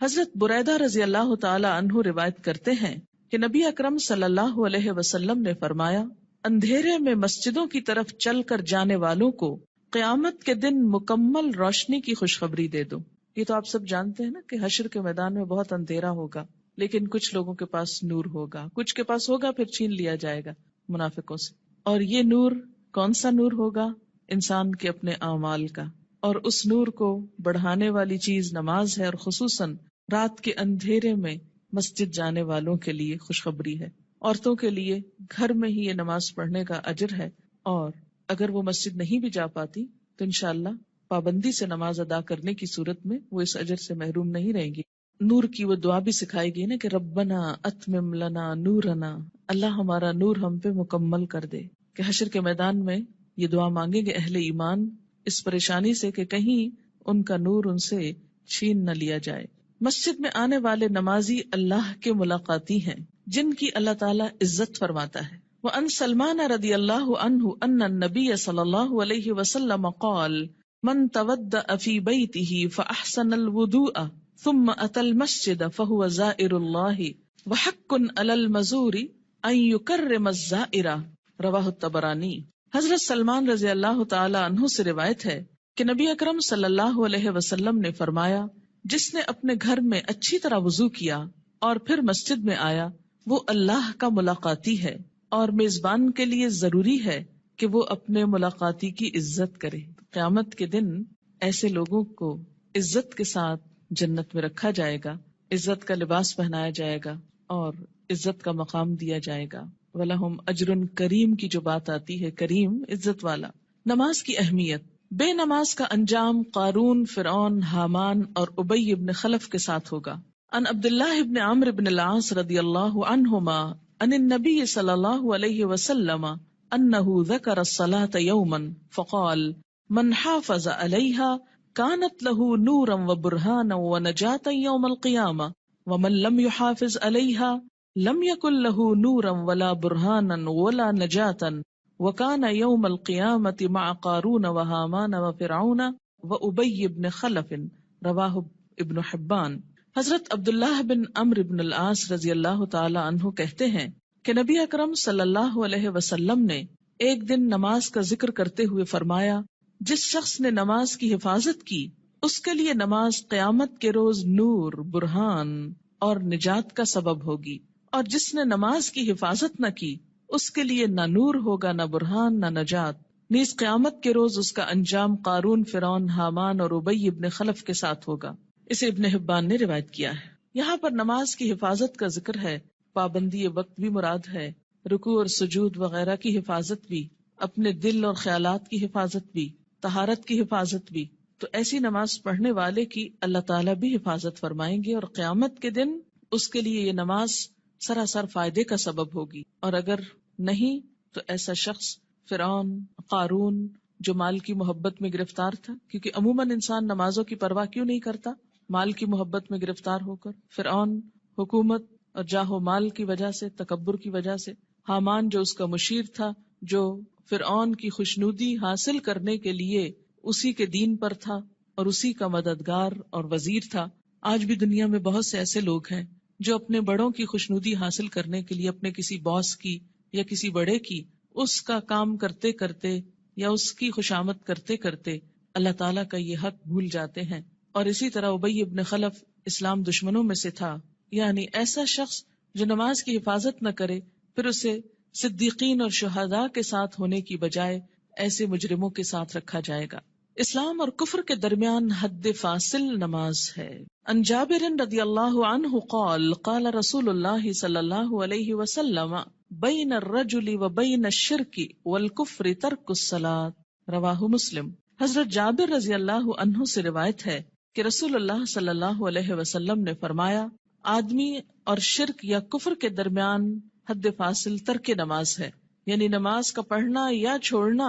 حضرت بریدہ رضی اللہ تعالی عنہ روایت کرتے ہیں کہ نبی اکرم صلی اللہ علیہ وسلم نے فرمایا اندھیرے میں مسجدوں کی طرف چل کر جانے والوں کو قیامت کے دن مکمل روشنی کی خوشخبری دے دو. یہ تو آپ سب جانتے ہیں نا کہ حشر کے میدان میں بہت اندھیرا ہوگا، لیکن کچھ لوگوں کے پاس نور ہوگا، کچھ کے پاس ہوگا پھر چھین لیا جائے گا منافقوں سے. اور یہ نور کون سا نور ہوگا؟ انسان کے اپنے اعمال کا. اور اس نور کو بڑھانے والی چیز نماز ہے، اور خصوصاً رات کے اندھیرے میں مسجد جانے والوں کے لیے خوشخبری ہے. عورتوں کے لیے گھر میں ہی یہ نماز پڑھنے کا اجر ہے، اور اگر وہ مسجد نہیں بھی جا پاتی تو انشاءاللہ پابندی سے نماز ادا کرنے کی صورت میں وہ اس اجر سے محروم نہیں رہیں گی. نور کی وہ دعا بھی سکھائی گئی نا کہ ربنا اتمم لنا نورنا، اللہ ہمارا نور ہم پہ مکمل کر دے. کہ حشر کے میدان میں یہ دعا مانگیں گے اہل ایمان اس پریشانی سے کہ کہیں ان کا نور ان سے چھین نہ لیا جائے. مسجد میں آنے والے نمازی اللہ کے ملاقاتی ہیں جن کی اللہ تعالیٰ عزت فرماتا ہے. وَأَن سلمان رضی اللہ عنہ ان النبی صلی اللہ علیہ وسلم قال من تودأ فی بیتہ فاحسن الوضوء ثم اتى المسجد فهو زائر اللہ وحق علی المزور ان یکرم الزائر رواہ الطبرانی. حضرت سلمان رضی اللہ تعالی عنہ سے روایت ہے کہ نبی اکرم صلی اللہ علیہ وسلم نے فرمایا جس نے اپنے گھر میں اچھی طرح وضو کیا اور پھر مسجد میں آیا وہ اللہ کا ملاقاتی ہے، اور میزبان کے لیے ضروری ہے کہ وہ اپنے ملاقاتی کی عزت کرے. قیامت کے دن ایسے لوگوں کو عزت کے ساتھ جنت میں رکھا جائے گا، عزت کا لباس پہنایا جائے گا اور عزت کا مقام دیا جائے گا. وَلَهُمْ أَجْرٌ کریم کی جو بات آتی ہے، کریم عزت والا. نماز کی اہمیت. بے نماز کا انجام قارون، فرعون، حامان اور ابی ابن خلف کے ساتھ ہوگا. ان عبداللہ ابن عمرو ابن العاص رضی اللہ عنہما ان النبی صلی اللہ علیہ وسلم انہ ذکر الصلاة یوما فقال من حافظ علیہا كانت له نورا وبرهانا ونجاتا يوم القيامة ومن لم يحافظ عليها لم يكن له نورا ولا برهانا ولا نجاتا وكان يوم القيامة مع قارون وهامان وفرعون وأبي بن خلف رواه ابن حبان. حضرت عبداللہ بن عمرو بن العاص رضی اللہ تعالی عنہ کہتے ہیں کہ نبی اکرم صلی اللہ علیہ وسلم نے ایک دن نماز کا ذکر کرتے ہوئے فرمایا جس شخص نے نماز کی حفاظت کی اس کے لیے نماز قیامت کے روز نور، برہان اور نجات کا سبب ہوگی، اور جس نے نماز کی حفاظت نہ کی اس کے لیے نہ نور ہوگا، نہ برہان، نہ نجات. نیز قیامت کے روز اس کا انجام قارون، فرعون، حامان اور ابی ابن خلف کے ساتھ ہوگا. اسے ابن حبان نے روایت کیا ہے. یہاں پر نماز کی حفاظت کا ذکر ہے، پابندی وقت بھی مراد ہے، رکوع اور سجود وغیرہ کی حفاظت بھی، اپنے دل اور خیالات کی حفاظت بھی، طہارت کی حفاظت بھی، تو ایسی نماز پڑھنے والے کی اللہ تعالیٰ بھی حفاظت فرمائیں گے، اور قیامت کے دن اس کے لیے یہ نماز سراسر فائدے کا سبب ہوگی۔ اور اگر نہیں تو ایسا شخص فرعون، قارون، جو مال کی محبت میں گرفتار تھا، کیونکہ عموماً انسان نمازوں کی پرواہ کیوں نہیں کرتا؟ مال کی محبت میں گرفتار ہو کر۔ فرعون حکومت اور جاہ و مال کی وجہ سے، تکبر کی وجہ سے۔ حامان جو اس کا مشیر تھا، جو فرعون کی خوشنودی حاصل کرنے کے لیے اسی کے دین پر تھا اور اسی کا مددگار اور وزیر تھا۔ آج بھی دنیا میں بہت سے ایسے لوگ ہیں جو اپنے بڑوں کی خوشنودی حاصل کرنے کے لیے اپنے کسی باس کی یا کسی بڑے کی اس کا کام کرتے کرتے یا اس کی خوشامد کرتے کرتے اللہ تعالیٰ کا یہ حق بھول جاتے ہیں۔ اور اسی طرح ابی ابن خلف اسلام دشمنوں میں سے تھا، یعنی ایسا شخص جو نماز کی حفاظت نہ کرے، پھر اسے صدیقین اور شہداء کے ساتھ ہونے کی بجائے ایسے مجرموں کے ساتھ رکھا جائے گا۔ اسلام اور کفر کے درمیان حد فاصل نماز ہے۔ عن جابر رضی اللہ عنہ قال قال رسول اللہ صلی اللہ علیہ وسلم بین الرجل و بین الشرک والکفر ترک الصلاۃ، رواہ مسلم۔ حضرت جابر رضی اللہ عنہ سے روایت ہے کہ رسول اللہ صلی اللہ علیہ وسلم نے فرمایا، آدمی اور شرک یا کفر کے درمیان حد فاصل ترک نماز ہے، یعنی نماز کا پڑھنا یا چھوڑنا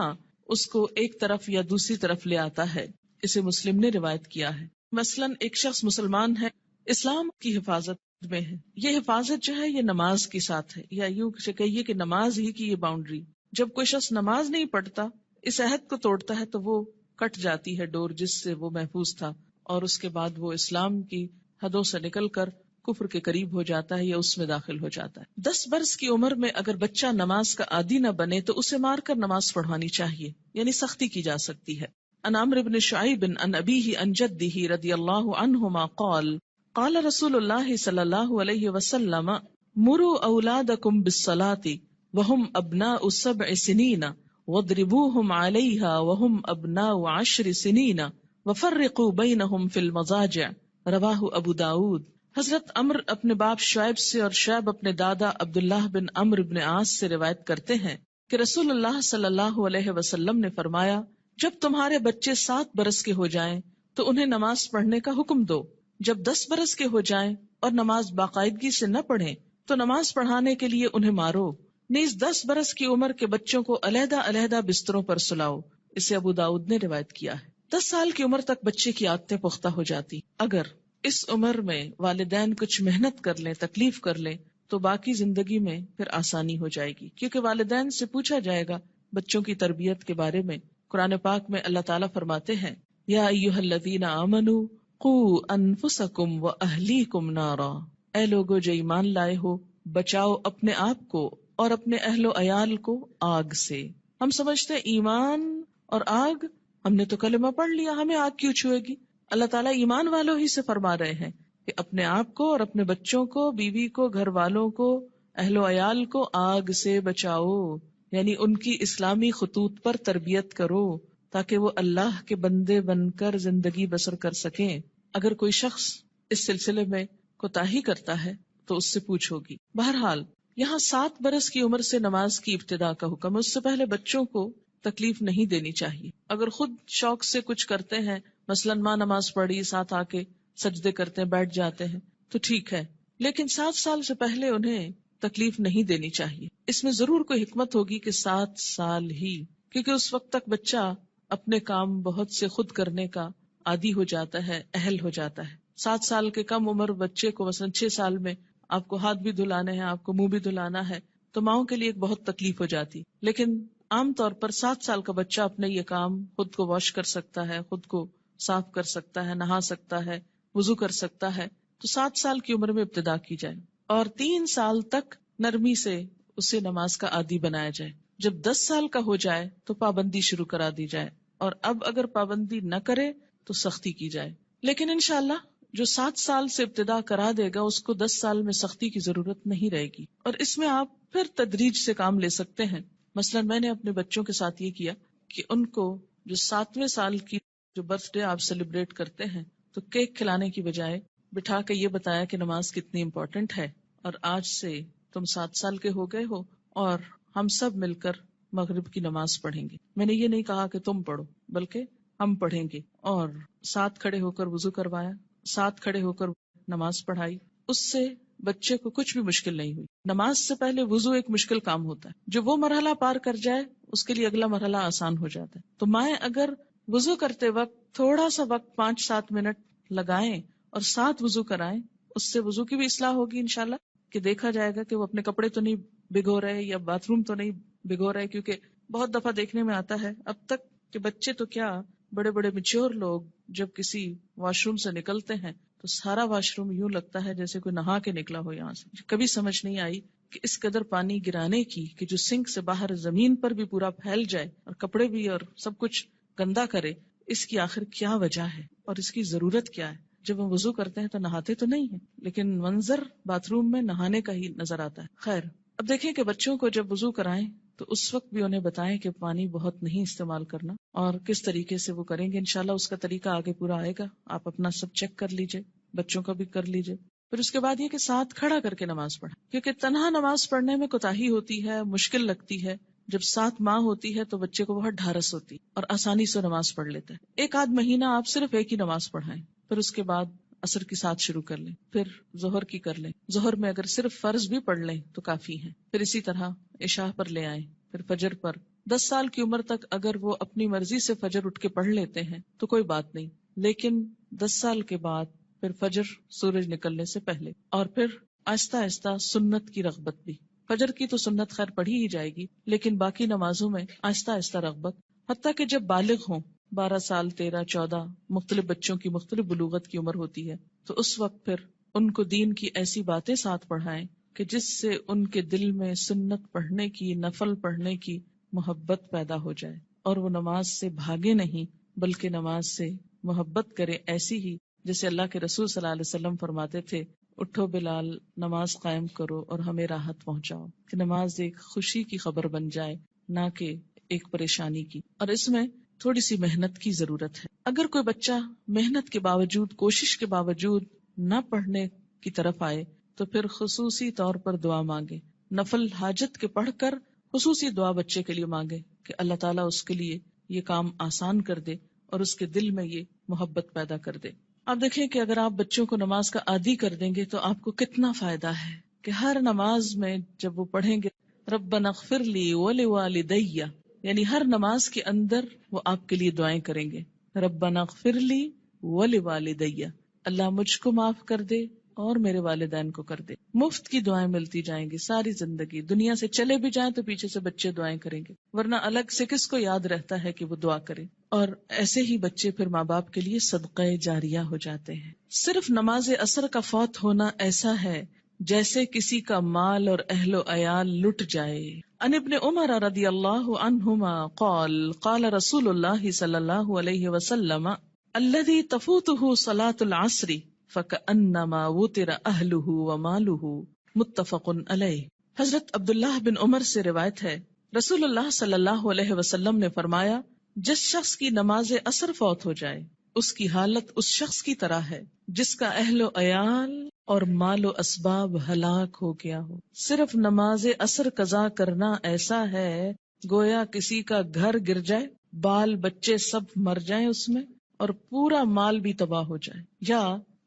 اس کو ایک طرف یا دوسری طرف لے آتا ہے۔ اسے مسلم نے روایت کیا ہے۔ مثلاً ایک شخص مسلمان ہے، اسلام کی حفاظت میں ہے، یہ حفاظت جو ہے یہ نماز کے ساتھ ہے، یا یوں کہیے کہ نماز ہی کی یہ باؤنڈری۔ جب کوئی شخص نماز نہیں پڑھتا، اس عہد کو توڑتا ہے تو وہ کٹ جاتی ہے ڈور جس سے وہ محفوظ تھا، اور اس کے بعد وہ اسلام کی حدوں سے نکل کر کفر کے قریب ہو جاتا ہے یا اس میں داخل ہو جاتا ہے۔ 10 برس کی عمر میں اگر بچہ نماز کا عادی نہ بنے تو اسے مار کر نماز پڑھوانی چاہیے، یعنی سختی کی جا سکتی ہے۔ عن عمرو بن شعیب عن ابیہ عن جدہ رضی اللہ عنہما قال قال رسول اللہ صلی اللہ علیہ وسلم مروا اولادکم بالصلاة وهم ابناء 7 سنین واضربوهم علیہا وهم ابناء 10 سنین وفرقوا بینہم فی المضاجع، رواہ ابو داود۔ حضرت عمر اپنے باپ شعیب سے اور شعیب اپنے دادا عبداللہ بن عمرو بن عاص سے روایت کرتے ہیں کہ رسول اللہ صلی اللہ علیہ وسلم نے فرمایا، جب تمہارے بچے 7 برس کے ہو جائیں تو انہیں نماز پڑھنے کا حکم دو، جب 10 برس کے ہو جائیں اور نماز باقاعدگی سے نہ پڑھیں تو نماز پڑھانے کے لیے انہیں مارو، نیز 10 برس کی عمر کے بچوں کو علیحدہ علیحدہ بستروں پر سلاؤ۔ اسے ابو داؤد نے روایت کیا ہے۔ 10 سال کی عمر تک بچے کی عادتیں پختہ ہو جاتی، اگر اس عمر میں والدین کچھ محنت کر لیں، تکلیف کر لیں، تو باقی زندگی میں پھر آسانی ہو جائے گی، کیونکہ والدین سے پوچھا جائے گا بچوں کی تربیت کے بارے میں۔ قرآن پاک میں اللہ تعالیٰ فرماتے ہیں، یا ایھا الذین آمنوا قوا انفسکم واہلیکم نارا، اے لوگو جو ایمان لائے ہو، بچاؤ اپنے آپ کو اور اپنے اہل و عیال کو آگ سے۔ ہم سمجھتے ہیں ایمان اور آگ، ہم نے تو کلمہ پڑھ لیا، ہمیں آگ کیوں چھوئے گی؟ اللہ تعالیٰ ایمان والوں ہی سے فرما رہے ہیں کہ اپنے آپ کو اور اپنے بچوں کو، بیوی کو، گھر والوں کو، اہل و عیال کو آگ سے بچاؤ، یعنی ان کی اسلامی خطوط پر تربیت کرو تاکہ وہ اللہ کے بندے بن کر زندگی بسر کر سکیں۔ اگر کوئی شخص اس سلسلے میں کوتاہی کرتا ہے تو اس سے پوچھ ہوگی۔ بہرحال یہاں 7 برس کی عمر سے نماز کی ابتدا کا حکم ہے، اس سے پہلے بچوں کو تکلیف نہیں دینی چاہیے۔ اگر خود شوق سے کچھ کرتے ہیں، مثلاً ماں نماز پڑھی، ساتھ آ کے سجدے کرتے ہیں، بیٹھ جاتے ہیں، تو ٹھیک ہے، لیکن 7 سال سے پہلے انہیں تکلیف نہیں دینی چاہیے۔ اس میں ضرور کوئی حکمت ہوگی کہ 7 سال ہی، کیونکہ اس وقت تک بچہ اپنے کام بہت سے خود کرنے کا عادی ہو جاتا ہے، اہل ہو جاتا ہے۔ 7 سال کے کم عمر بچے کو مثلاً 6 سال میں آپ کو ہاتھ بھی دھلانے ہیں، آپ کو منہ بھی دھلانا ہے، تو ماؤں کے لیے ایک بہت تکلیف ہو جاتی، لیکن عام طور پر 7 سال کا بچہ اپنے یہ کام خود کو واش کر سکتا ہے، خود کو صاف کر سکتا ہے، نہا سکتا ہے، وضو کر سکتا ہے، تو 7 سال کی عمر میں ابتدا کی جائے اور 3 سال تک نرمی سے اسے نماز کا عادی بنایا جائے۔ جب 10 سال کا ہو جائے تو پابندی شروع کرا دی جائے، اور اب اگر پابندی نہ کرے تو سختی کی جائے۔ لیکن انشاءاللہ جو 7 سال سے ابتدا کرا دے گا اس کو 10 سال میں سختی کی ضرورت نہیں رہے گی، اور اس میں آپ پھر تدریج سے کام لے سکتے ہیں۔ مثلا میں نے اپنے بچوں کے ساتھ یہ کیا کہ ان کو جو 7ویں سال کی جو برتھ ڈے آپ سیلیبریٹ کرتے ہیں تو کیک کھلانے کی بجائے بٹھا کے یہ بتایا کہ نماز کتنی امپورٹنٹ ہے، اور آج سے تم 7 سال کے ہو گئے ہو اور ہم سب مل کر مغرب کی نماز پڑھیں گے. میں نے یہ نہیں کہا کہ تم پڑھو، بلکہ ہم پڑھیں گے. اور ساتھ کھڑے ہو کر وضو کروایا، ساتھ کھڑے ہو کر نماز پڑھائی. اس سے بچے کو کچھ بھی مشکل نہیں ہوئی. نماز سے پہلے وضو ایک مشکل کام ہوتا ہے، جو وہ مرحلہ پار کر جائے اس کے لیے اگلا مرحلہ آسان ہو جاتا ہے. تو مائیں اگر وضو کرتے وقت تھوڑا سا وقت 5-7 منٹ لگائیں اور ساتھ وضو کرائیں، اس سے وضو کی بھی اصلاح ہوگی انشاءاللہ، کہ دیکھا جائے گا کہ وہ اپنے کپڑے تو نہیں بھگو رہے یا باتھ روم تو نہیں بھگو رہے. کیونکہ بہت دفعہ دیکھنے میں آتا ہے اب تک کہ بچے تو کیا، بڑے بڑے میچور لوگ جب کسی واش روم سے نکلتے ہیں تو سارا واش روم یوں لگتا ہے جیسے کوئی نہا کے نکلا ہو یہاں سے. کبھی سمجھ نہیں آئی کہ اس قدر پانی گرانے کی کہ جو سنک سے باہر زمین پر بھی پورا پھیل جائے اور کپڑے بھی اور سب کچھ گندا کرے، اس کی آخر کیا وجہ ہے اور اس کی ضرورت کیا ہے؟ جب ہم وضو کرتے ہیں تو نہاتے تو نہیں ہیں، لیکن منظر باتھ روم میں نہانے کا ہی نظر آتا ہے. خیر، اب دیکھیں کہ بچوں کو جب وضو کرائیں تو اس وقت بھی انہیں بتائیں کہ پانی بہت نہیں استعمال کرنا اور کس طریقے سے وہ کریں گے. انشاءاللہ اس کا طریقہ آگے پورا آئے گا، آپ اپنا سب چیک کر لیجئے، بچوں کا بھی کر لیجئے. پھر اس کے بعد یہ کہ ساتھ کھڑا کر کے نماز پڑھیں، کیونکہ تنہا نماز پڑھنے میں کوتاہی ہوتی ہے، مشکل لگتی ہے. جب ساتھ ماں ہوتی ہے تو بچے کو بہت ڈھارس ہوتی اور آسانی سے نماز پڑھ لیتا ہے. 1 آدھ مہینہ آپ صرف ایک ہی نماز پڑھائیں، پھر اس کے بعد عصر کی ساتھ شروع کر لیں، پھر ظہر کی کر لیں. ظہر میں اگر صرف فرض بھی پڑھ لیں تو کافی ہیں. پھر اسی طرح عشاء پر لے آئیں، پھر فجر پر. 10 سال کی عمر تک اگر وہ اپنی مرضی سے فجر اٹھ کے پڑھ لیتے ہیں تو کوئی بات نہیں، لیکن 10 سال کے بعد پھر فجر سورج نکلنے سے پہلے، اور پھر آہستہ آہستہ سنت کی رغبت بھی. فجر کی تو سنت خیر پڑھی ہی جائے گی، لیکن باقی نمازوں میں آہستہ آہستہ رغبت، حتیٰ کہ جب بالغ ہوں، 12 سال 13 14، مختلف بچوں کی مختلف بلوغت کی عمر ہوتی ہے، تو اس وقت پھر ان کو دین کی ایسی باتیں ساتھ پڑھائیں کہ جس سے ان کے دل میں سنت پڑھنے کی، نفل پڑھنے کی محبت پیدا ہو جائے اور وہ نماز سے بھاگے نہیں بلکہ نماز سے محبت کرے، ایسی ہی جیسے اللہ کے رسول صلی اللہ علیہ وسلم فرماتے تھے، اٹھو بلال، نماز قائم کرو اور ہمیں راحت پہنچاؤ. کہ نماز ایک خوشی کی خبر بن جائے، نہ کہ ایک پریشانی کی. اور اس میں تھوڑی سی محنت کی ضرورت ہے. اگر کوئی بچہ محنت کے باوجود، کوشش کے باوجود نہ پڑھنے کی طرف آئے تو پھر خصوصی طور پر دعا مانگے. نفل حاجت کے پڑھ کر خصوصی دعا بچے کے لیے مانگے کہ اللہ تعالیٰ اس کے لیے یہ کام آسان کر دے اور اس کے دل میں یہ محبت پیدا کر دے. آپ دیکھیں کہ اگر آپ بچوں کو نماز کا عادی کر دیں گے تو آپ کو کتنا فائدہ ہے کہ ہر نماز میں جب وہ پڑھیں گے ربنا اغفر لی ولوالدی، یعنی ہر نماز کے اندر وہ آپ کے لیے دعائیں کریں گے. ربنا اغفر لی ولوالدی، اللہ مجھ کو معاف کر دے اور میرے والدین کو کر دے. مفت کی دعائیں ملتی جائیں گی ساری زندگی. دنیا سے چلے بھی جائیں تو پیچھے سے بچے دعائیں کریں گے، ورنہ الگ سے کس کو یاد رہتا ہے کہ وہ دعا کرے. اور ایسے ہی بچے پھر ماں باپ کے لیے صدقہ جاریہ ہو جاتے ہیں. صرف نماز عصر کا فوت ہونا ایسا ہے جیسے کسی کا مال اور اہل و عیال لٹ جائے. عن ابن عمر رضی اللہ عنہما قال قال رسول اللہ صلی اللہ علیہ وسلم الذي تفوته صلاة العصر فكأنما وتر أهله وماله متفق علیہ. حضرت عبداللہ بن عمر سے روایت ہے، رسول اللہ صلی اللہ علیہ وسلم نے فرمایا، جس شخص کی نماز عصر فوت ہو جائے اس کی حالت اس شخص کی طرح ہے جس کا اہل و عیال اور مال و اسباب ہلاک ہو گیا ہو. صرف نماز عصر قضا کرنا ایسا ہے گویا کسی کا گھر گر جائے، بال بچے سب مر جائیں اس میں اور پورا مال بھی تباہ ہو جائے، یا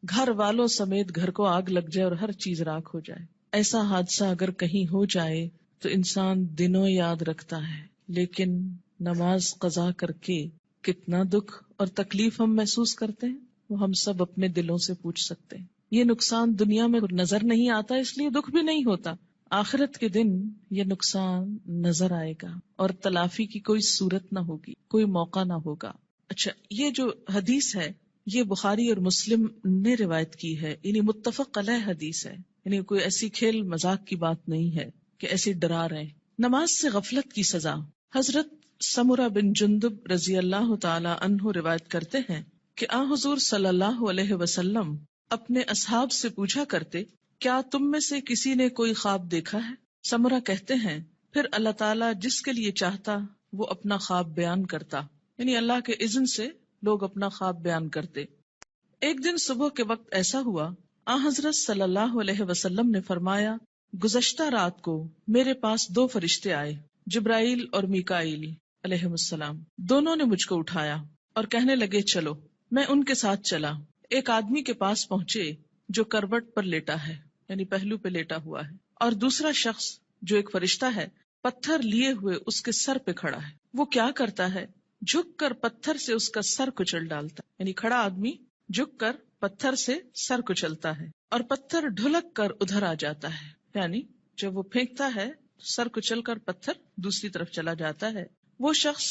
گھر والوں سمیت گھر کو آگ لگ جائے اور ہر چیز راکھ ہو جائے. ایسا حادثہ اگر کہیں ہو جائے تو انسان دنوں یاد رکھتا ہے، لیکن نماز قضا کر کے کتنا دکھ اور تکلیف ہم محسوس کرتے ہیں وہ ہم سب اپنے دلوں سے پوچھ سکتے ہیں. یہ نقصان دنیا میں نظر نہیں آتا اس لیے دکھ بھی نہیں ہوتا، آخرت کے دن یہ نقصان نظر آئے گا اور تلافی کی کوئی صورت نہ ہوگی، کوئی موقع نہ ہوگا. اچھا، یہ جو حدیث ہے یہ بخاری اور مسلم نے روایت کی ہے، یعنی متفق علیہ حدیث ہے، یعنی کوئی ایسی کھیل مذاق کی بات نہیں ہے کہ ایسی ڈرا رہے. نماز سے غفلت کی سزا. حضرت سمرہ بن جندب رضی اللہ تعالی عنہ روایت کرتے ہیں کہ آن حضور صلی اللہ علیہ وسلم اپنے اصحاب سے پوچھا کرتے، کیا تم میں سے کسی نے کوئی خواب دیکھا ہے؟ سمرہ کہتے ہیں پھر اللہ تعالیٰ جس کے لیے چاہتا وہ اپنا خواب بیان کرتا، یعنی اللہ کے اذن سے لوگ اپنا خواب بیان کرتے. ایک دن صبح کے وقت ایسا ہوا، آن حضرت صلی اللہ علیہ وسلم نے فرمایا، گزشتہ رات کو میرے پاس 2 فرشتے آئے، جبرائیل اور میکائیل علیہم السلام. دونوں نے مجھ کو اٹھایا اور کہنے لگے چلو. میں ان کے ساتھ چلا. ایک آدمی کے پاس پہنچے جو کروٹ پر لیٹا ہے، یعنی پہلو پہ لیٹا ہوا ہے، اور دوسرا شخص جو ایک فرشتہ ہے پتھر لیے ہوئے اس کے سر پہ کھڑا ہے. وہ کیا کرتا ہے؟ جھک کر پتھر سے اس کا سر کچل ڈالتا ہے. یعنی کھڑا آدمی جھک کر پتھر سے سر کچلتا ہے اور پتھر ڈھلک کر ادھر آ جاتا ہے. یعنی جب وہ پھینکتا ہے سر کچل کر پتھر دوسری طرف چلا جاتا ہے. وہ شخص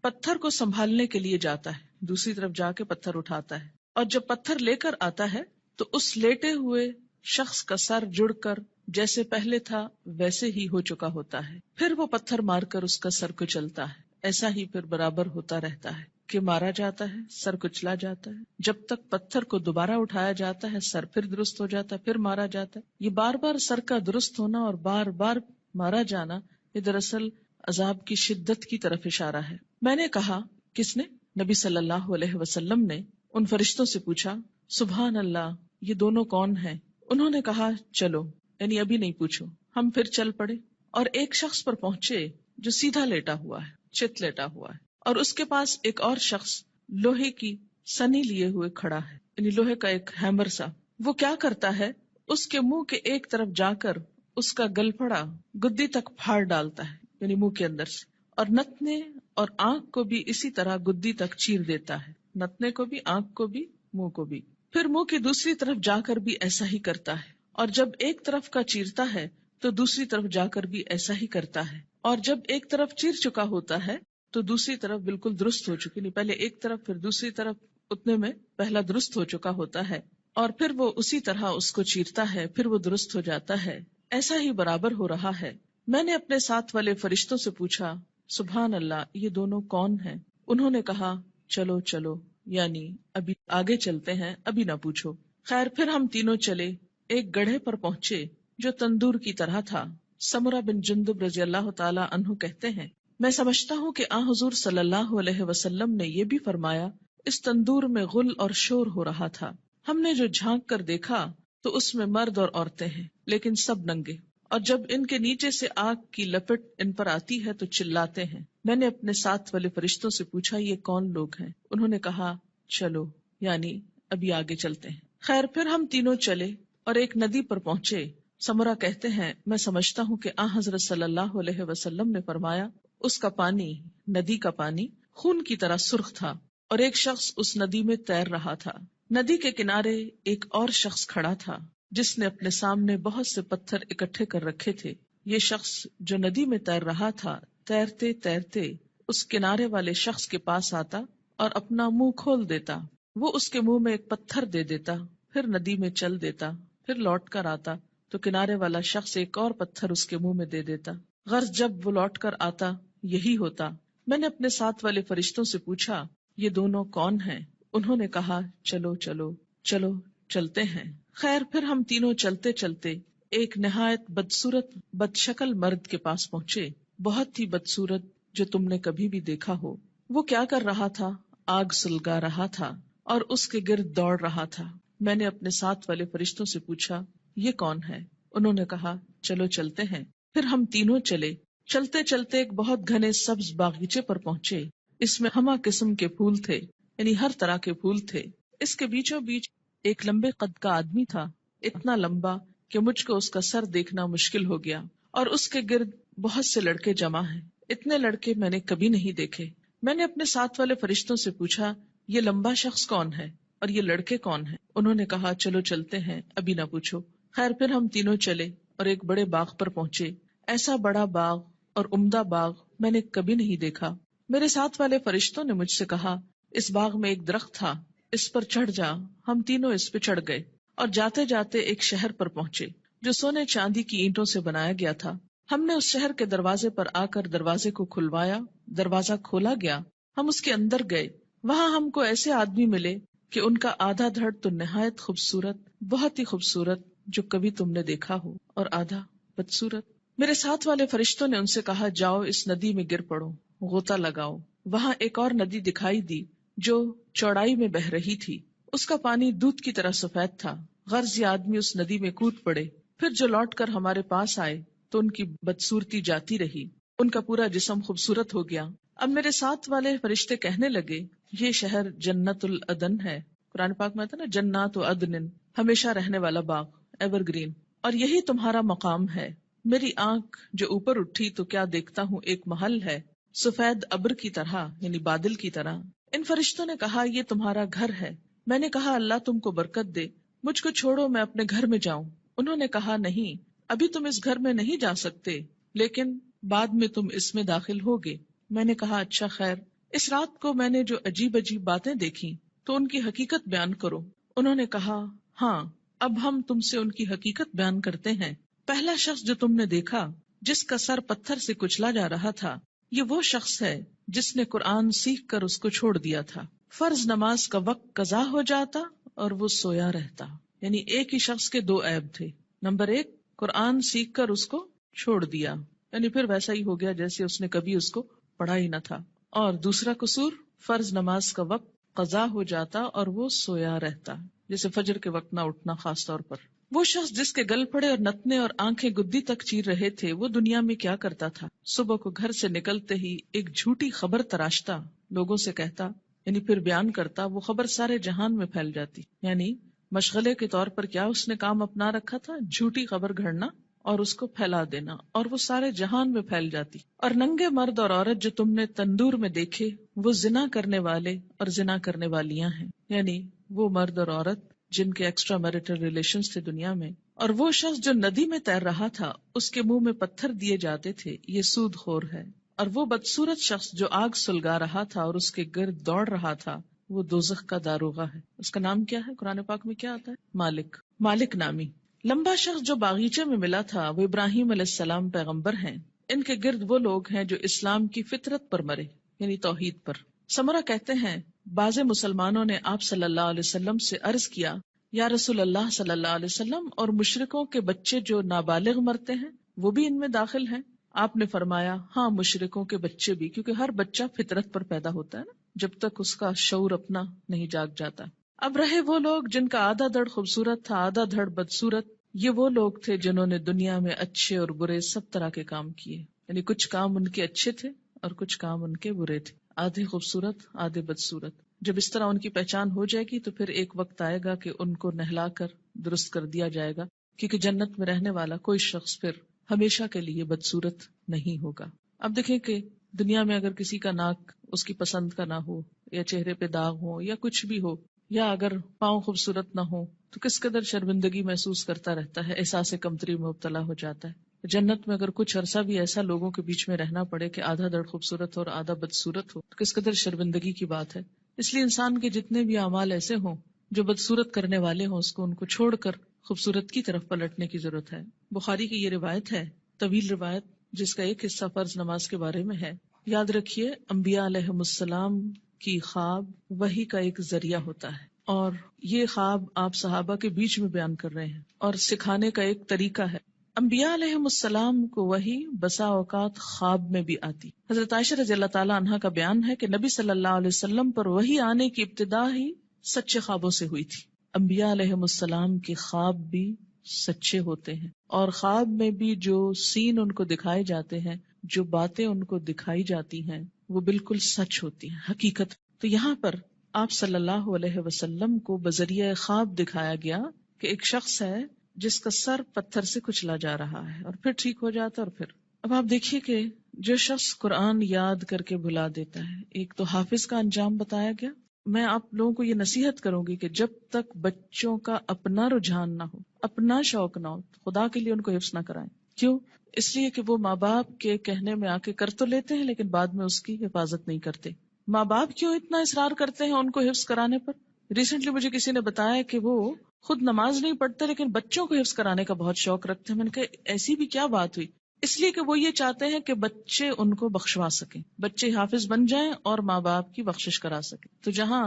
پتھر کو سنبھالنے کے لیے جاتا ہے، دوسری طرف جا کے پتھر اٹھاتا ہے، اور جب پتھر لے کر آتا ہے تو اس لیٹے ہوئے شخص کا سر جڑ کر جیسے پہلے تھا ویسے ہی ہو چکا ہوتا ہے. پھر وہ پتھر مار کر اس کا سر کچلتا ہے. ایسا ہی پھر برابر ہوتا رہتا ہے کہ مارا جاتا ہے، سر کچلا جاتا ہے، جب تک پتھر کو دوبارہ اٹھایا جاتا ہے سر پھر درست ہو جاتا ہے، پھر مارا جاتا ہے. یہ بار بار سر کا درست ہونا اور بار بار مارا جانا یہ دراصل عذاب کی شدت کی طرف اشارہ ہے. میں نے کہا کس نے؟ نبی صلی اللہ علیہ وسلم نے ان فرشتوں سے پوچھا سبحان اللہ، یہ دونوں کون ہیں؟ انہوں نے کہا چلو، یعنی ابھی نہیں پوچھو. ہم پھر چل پڑے اور ایک شخص پر پہنچے جو سیدھا لیٹا ہوا ہے، چت لیٹا ہوا ہے، اور اس کے پاس ایک اور شخص لوہے کی سنی لیے ہوئے کھڑا ہے، یعنی لوہے کا ایک ہیمر سا. وہ کیا کرتا ہے؟ اس کے منہ کے ایک طرف جا کر اس کا گلپھڑا گدی تک پھاڑ ڈالتا ہے، یعنی منہ کے اندر سے، اور نتنے اور آنکھ کو بھی اسی طرح گدی تک چیر دیتا ہے، نتنے کو بھی، آنکھ کو بھی، منہ کو بھی. پھر منہ کی دوسری طرف جا کر بھی ایسا ہی کرتا ہے، اور جب ایک طرف کا چیرتا ہے تو دوسری طرف جا کر بھی ایسا ہی کرتا ہے، اور جب ایک طرف چیر چکا ہوتا ہے تو دوسری طرف بالکل درست ہو چکی، نہیں پہلے ایک طرف پھر دوسری طرف، اتنے میں پہلا درست ہو چکا ہوتا ہے، اور پھر وہ اسی طرح اس کو چیرتا ہے، پھر وہ درست ہو جاتا ہے. ایسا ہی برابر ہو رہا ہے. میں نے اپنے ساتھ والے فرشتوں سے پوچھا سبحان اللہ، یہ دونوں کون ہیں؟ انہوں نے کہا چلو چلو، یعنی ابھی آگے چلتے ہیں، ابھی نہ پوچھو. خیر پھر ہم تینوں چلے. ایک گڑھے پر پہنچے جو تندور کی طرح تھا. سمرہ بن جندب رضی اللہ تعالی عنہ کہتے ہیں میں سمجھتا ہوں کہ آن حضور صلی اللہ علیہ وسلم نے یہ بھی فرمایا اس تندور میں غل اور شور ہو رہا تھا. ہم نے جو جھانک کر دیکھا تو اس میں مرد اور عورتیں ہیں، لیکن سب ننگے، اور جب ان کے نیچے سے آگ کی لپٹ ان پر آتی ہے تو چلاتے ہیں. میں نے اپنے ساتھ والے فرشتوں سے پوچھا یہ کون لوگ ہیں؟ انہوں نے کہا چلو، یعنی ابھی آگے چلتے ہیں. خیر پھر ہم تینوں چلے اور ایک ندی پر پہنچے. سمرہ کہتے ہیں میں سمجھتا ہوں کہ آن حضرت صلی اللہ علیہ وسلم نے فرمایا اس کا پانی، ندی کا پانی خون کی طرح سرخ تھا، اور ایک شخص اس ندی میں تیر رہا تھا. ندی کے کنارے ایک اور شخص کھڑا تھا جس نے اپنے سامنے بہت سے پتھر اکٹھے کر رکھے تھے. یہ شخص جو ندی میں تیر رہا تھا تیرتے تیرتے اس کنارے والے شخص کے پاس آتا اور اپنا منہ کھول دیتا. وہ اس کے منہ میں ایک پتھر دے دیتا، پھر ندی میں چل دیتا، پھر لوٹ کر آتا تو کنارے والا شخص ایک اور پتھر اس کے منہ میں دے دیتا. غرض جب وہ لوٹ کر آتا یہی ہوتا. میں نے اپنے ساتھ والے فرشتوں سے پوچھا یہ دونوں کون ہیں؟ انہوں نے کہا چلو چلو چلو چلتے ہیں. خیر پھر ہم تینوں چلتے چلتے ایک نہایت بدصورت بد شکل مرد کے پاس پہنچے، بہت ہی بدصورت جو تم نے کبھی بھی دیکھا ہو. وہ کیا کر رہا تھا؟ آگ سلگا رہا تھا اور اس کے گرد دوڑ رہا تھا. میں نے اپنے ساتھ والے فرشتوں سے پوچھا یہ کون ہے؟ انہوں نے کہا چلو چلتے ہیں. پھر ہم تینوں چلے. چلتے چلتے ایک بہت گھنے سبز باغیچے پر پہنچے. اس میں ہمہ قسم کے پھول تھے، یعنی ہر طرح کے پھول تھے. اس کے بیچوں بیچ ایک لمبے قد کا آدمی تھا، اتنا لمبا کہ مجھ کو اس کا سر دیکھنا مشکل ہو گیا، اور اس کے گرد بہت سے لڑکے جمع ہیں. اتنے لڑکے میں نے کبھی نہیں دیکھے. میں نے اپنے ساتھ والے فرشتوں سے پوچھا یہ لمبا شخص کون ہے اور یہ لڑکے کون ہیں؟ انہوں نے کہا چلو چلتے ہیں، ابھی نہ پوچھو. خیر پھر ہم تینوں چلے اور ایک بڑے باغ پر پہنچے. ایسا بڑا باغ اور عمدہ باغ میں نے کبھی نہیں دیکھا. میرے ساتھ والے فرشتوں نے مجھ سے کہا اس باغ میں ایک درخت تھا، اس پر چڑھ جا. ہم تینوں اس پہ چڑھ گئے اور جاتے جاتے ایک شہر پر پہنچے جو سونے چاندی کی اینٹوں سے بنایا گیا تھا. ہم نے اس شہر کے دروازے پر آ کر دروازے کو کھلوایا. دروازہ کھولا گیا، ہم اس کے اندر گئے. وہاں ہم کو ایسے آدمی ملے کہ ان کا آدھا دھڑ تو نہایت خوبصورت، بہت ہی خوبصورت جو کبھی تم نے دیکھا ہو، اور آدھا بدصورت. میرے ساتھ والے فرشتوں نے ان سے کہا جاؤ اس ندی میں گر پڑو، غوطہ لگاؤ. وہاں ایک اور ندی دکھائی دی جو چوڑائی میں بہ رہی تھی. اس کا پانی دودھ کی طرح سفید تھا. غرض یہ آدمی اس ندی میں کود پڑے. پھر جو لوٹ کر ہمارے پاس آئے تو ان کی بدصورتی جاتی رہی، ان کا پورا جسم خوبصورت ہو گیا۔ اب میرے ساتھ والے فرشتے کہنے لگے یہ شہر جنت العدن ہے، قرآن پاک میں آتا ہے نا جنات عدن، ہمیشہ رہنے والا باغ، ایور گرین، اور یہی تمہارا مقام ہے۔ میری آنکھ جو اوپر اٹھی تو کیا دیکھتا ہوں، ایک محل ہے سفید ابر کی طرح، یعنی بادل کی طرح۔ ان فرشتوں نے کہا یہ تمہارا گھر ہے۔ میں نے کہا اللہ تم کو برکت دے، مجھ کو چھوڑو میں اپنے گھر میں جاؤں۔ انہوں نے کہا نہیں، ابھی تم اس گھر میں نہیں جا سکتے، لیکن بعد میں تم اس میں داخل ہوگے۔ میں نے کہا اچھا خیر، اس رات کو میں نے جو عجیب عجیب باتیں دیکھی تو ان کی حقیقت بیان کرو۔ انہوں نے کہا ہاں، اب ہم تم سے ان کی حقیقت بیان کرتے ہیں۔ پہلا شخص جو تم نے دیکھا جس کا سر پتھر سے کچلا جا رہا تھا، یہ وہ شخص ہے جس نے قرآن سیکھ کر اس کو چھوڑ دیا تھا۔ فرض نماز کا وقت قضا ہو جاتا اور وہ سویا رہتا۔ یعنی ایک ہی شخص کے دو عیب تھے، نمبر ایک قرآن سیکھ کر اس کو چھوڑ دیا، یعنی پھر ویسا ہی ہو گیا جیسے اس نے کبھی اس کو پڑھا ہی نہ تھا، اور دوسرا قصور فرض نماز کا وقت قضا ہو جاتا اور وہ سویا رہتا، جیسے فجر کے وقت نہ اٹھنا خاص طور پر۔ وہ شخص جس کے گل پھڑے اور نتنے اور آنکھیں گدی تک چیر رہے تھے، وہ دنیا میں کیا کرتا تھا؟ صبح کو گھر سے نکلتے ہی ایک جھوٹی خبر تراشتا، لوگوں سے کہتا، یعنی پھر بیان کرتا، وہ خبر سارے جہان میں پھیل جاتی۔ یعنی مشغلے کے طور پر کیا اس نے کام اپنا رکھا تھا؟ جھوٹی خبر گھڑنا اور اس کو پھیلا دینا، اور وہ سارے جہان میں پھیل جاتی۔ اور ننگے مرد اور عورت جو تم نے تندور میں دیکھے، وہ زنا کرنے والے اور زنا کرنے والیاں ہیں، یعنی وہ مرد اور عورت جن کے ایکسٹرا میریٹل ریلیشنز تھے دنیا میں۔ اور وہ شخص جو ندی میں تیر رہا تھا، اس کے منہ میں پتھر دیے جاتے تھے، یہ سود خور ہے۔ اور وہ بدصورت شخص جو آگ سلگا رہا تھا اور اس کے گرد دوڑ رہا تھا، وہ دوزخ کا داروغہ ہے۔ اس کا نام کیا ہے؟ قرآن پاک میں کیا آتا ہے؟ مالک، مالک نامی۔ لمبا شخص جو باغیچے میں ملا تھا، وہ ابراہیم علیہ السلام پیغمبر ہیں۔ ان کے گرد وہ لوگ ہیں جو اسلام کی فطرت پر مرے، یعنی توحید پر۔ سمرہ کہتے ہیں بعض مسلمانوں نے آپ صلی اللہ علیہ وسلم سے عرض کیا، یا رسول اللہ صلی اللہ علیہ وسلم، اور مشرکوں کے بچے جو نابالغ مرتے ہیں وہ بھی ان میں داخل ہیں؟ آپ نے فرمایا ہاں، مشرکوں کے بچے بھی، کیونکہ ہر بچہ فطرت پر پیدا ہوتا ہے نا، جب تک اس کا شعور اپنا نہیں جاگ جاتا۔ اب رہے وہ لوگ جن کا آدھا دھڑ خوبصورت تھا، آدھا دھڑ بدصورت، یہ وہ لوگ تھے جنہوں نے دنیا میں اچھے اور برے سب طرح کے کام کیے، یعنی کچھ کام ان کے اچھے تھے اور کچھ کام ان کے برے تھے، آدھے خوبصورت آدھے بدصورت۔ جب اس طرح ان کی پہچان ہو جائے گی تو پھر ایک وقت آئے گا کہ ان کو نہلا کر درست کر دیا جائے گا، کیونکہ جنت میں رہنے والا کوئی شخص پھر ہمیشہ کے لیے بدصورت نہیں ہوگا۔ اب دیکھیں کہ دنیا میں اگر کسی کا ناک اس کی پسند کا نہ ہو، یا چہرے پہ داغ ہو، یا کچھ بھی ہو، یا اگر پاؤں خوبصورت نہ ہو، تو کس قدر شرمندگی محسوس کرتا رہتا ہے، احساس کمتری میں مبتلا ہو جاتا ہے۔ جنت میں اگر کچھ عرصہ بھی ایسا لوگوں کے بیچ میں رہنا پڑے کہ آدھا دھڑ خوبصورت ہو اور آدھا بدصورت ہو، تو کس قدر شرمندگی کی بات ہے۔ اس لیے انسان کے جتنے بھی اعمال ایسے ہوں جو بدصورت کرنے والے ہوں، اس کو ان کو چھوڑ کر خوبصورت کی طرف پلٹنے کی ضرورت ہے۔ بخاری کی یہ روایت ہے، طویل روایت، جس کا ایک حصہ فرض نماز کے بارے میں ہے۔ یاد رکھیے، انبیاء علیہم السلام کی خواب وحی کا ایک ذریعہ ہوتا ہے، اور یہ خواب آپ صحابہ کے بیچ میں بیان کر رہے ہیں اور سکھانے کا ایک طریقہ ہے۔ انبیاء علیہم السلام کو وحی بسا اوقات خواب میں بھی آتی۔ حضرت عائشہ رضی اللہ تعالی عنہا کا بیان ہے کہ نبی صلی اللہ علیہ وسلم پر وحی آنے کی ابتدا ہی سچے خوابوں سے ہوئی تھی۔ انبیاء علیہم السلام کے خواب بھی سچے ہوتے ہیں، اور خواب میں بھی جو سین ان کو دکھائے جاتے ہیں، جو باتیں ان کو دکھائی جاتی ہیں، وہ بالکل سچ ہوتی ہیں، حقیقت۔ تو یہاں پر آپ صلی اللہ علیہ وسلم کو بذریعہ خواب دکھایا گیا کہ ایک شخص ہے جس کا سر پتھر سے کچلا جا رہا ہے اور پھر ٹھیک ہو جاتا، اور پھر اب آپ دیکھیے کہ جو شخص قرآن یاد کر کے بھلا دیتا ہے، ایک تو حافظ کا انجام بتایا گیا۔ میں آپ لوگوں کو یہ نصیحت کروں گی کہ جب تک بچوں کا اپنا رجحان نہ ہو، اپنا شوق نہ ہو، خدا کے لیے ان کو حفظ نہ کرائیں۔ کیوں؟ اس لیے کہ وہ ماں باپ کے کہنے میں آ کے کر تو لیتے ہیں، لیکن بعد میں اس کی حفاظت نہیں کرتے۔ ماں باپ کیوں اتنا اصرار کرتے ہیں ان کو حفظ کرانے پر؟ ریسنٹلی مجھے کسی نے بتایا کہ وہ خود نماز نہیں پڑھتے لیکن بچوں کو حفظ کرانے کا بہت شوق رکھتے ہیں۔ میں نے کہا ایسی بھی کیا بات ہوئی؟ اس لیے کہ وہ یہ چاہتے ہیں کہ بچے ان کو بخشوا سکیں، بچے حافظ بن جائیں اور ماں باپ کی بخشش کرا سکیں۔ تو جہاں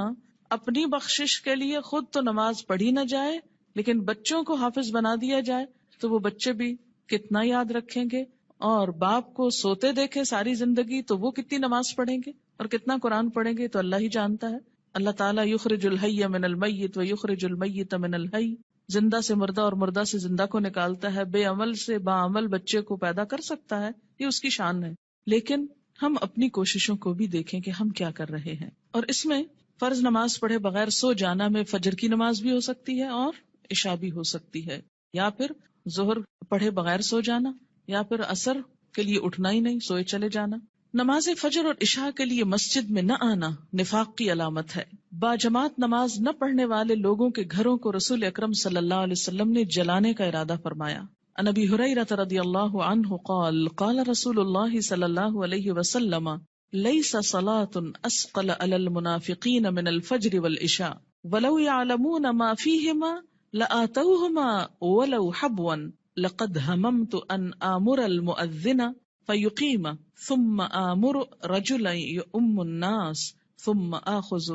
اپنی بخشش کے لیے خود تو نماز پڑھی نہ جائے لیکن بچوں کو حافظ بنا دیا جائے، تو وہ بچے بھی کتنا یاد رکھیں گے، اور باپ کو سوتے دیکھے ساری زندگی تو وہ کتنی نماز پڑھیں گے اور کتنا قرآن پڑھیں گے، تو اللہ ہی جانتا ہے۔ اللہ تعالیٰ یخرج الحی من المیت و یخرج المیت من الحی، زندہ سے مردہ اور مردہ سے زندہ کو نکالتا ہے، بے عمل سے باعمل بچے کو پیدا کر سکتا ہے، یہ اس کی شان ہے. لیکن ہم اپنی کوششوں کو بھی دیکھیں کہ ہم کیا کر رہے ہیں. اور اس میں فرض نماز پڑھے بغیر سو جانا میں فجر کی نماز بھی ہو سکتی ہے اور عشاء بھی ہو سکتی ہے، یا پھر ظہر پڑھے بغیر سو جانا، یا پھر عصر کے لیے اٹھنا ہی نہیں، سوئے چلے جانا. نماز فجر اور عشاء کے لیے مسجد میں نہ آنا نفاق کی علامت ہے. باجماعت نماز نہ پڑھنے والے لوگوں کے گھروں کو رسول اکرم صلی اللہ علیہ وسلم نے جلانے کا ارادہ فرمایا. عن ابی ہریرہ رضی اللہ عنہ قال قال رسول اللہ صلی اللہ علیہ وسلم لیس صلاة اسقل علی المنافقین من الفجر والعشاء ولو يعلمون ما فيهما لآتوهما ولو حبوا لقد هممت ان آمر المؤذن فيقيم ثم آمر رجلا يؤم الناس ثم آخذ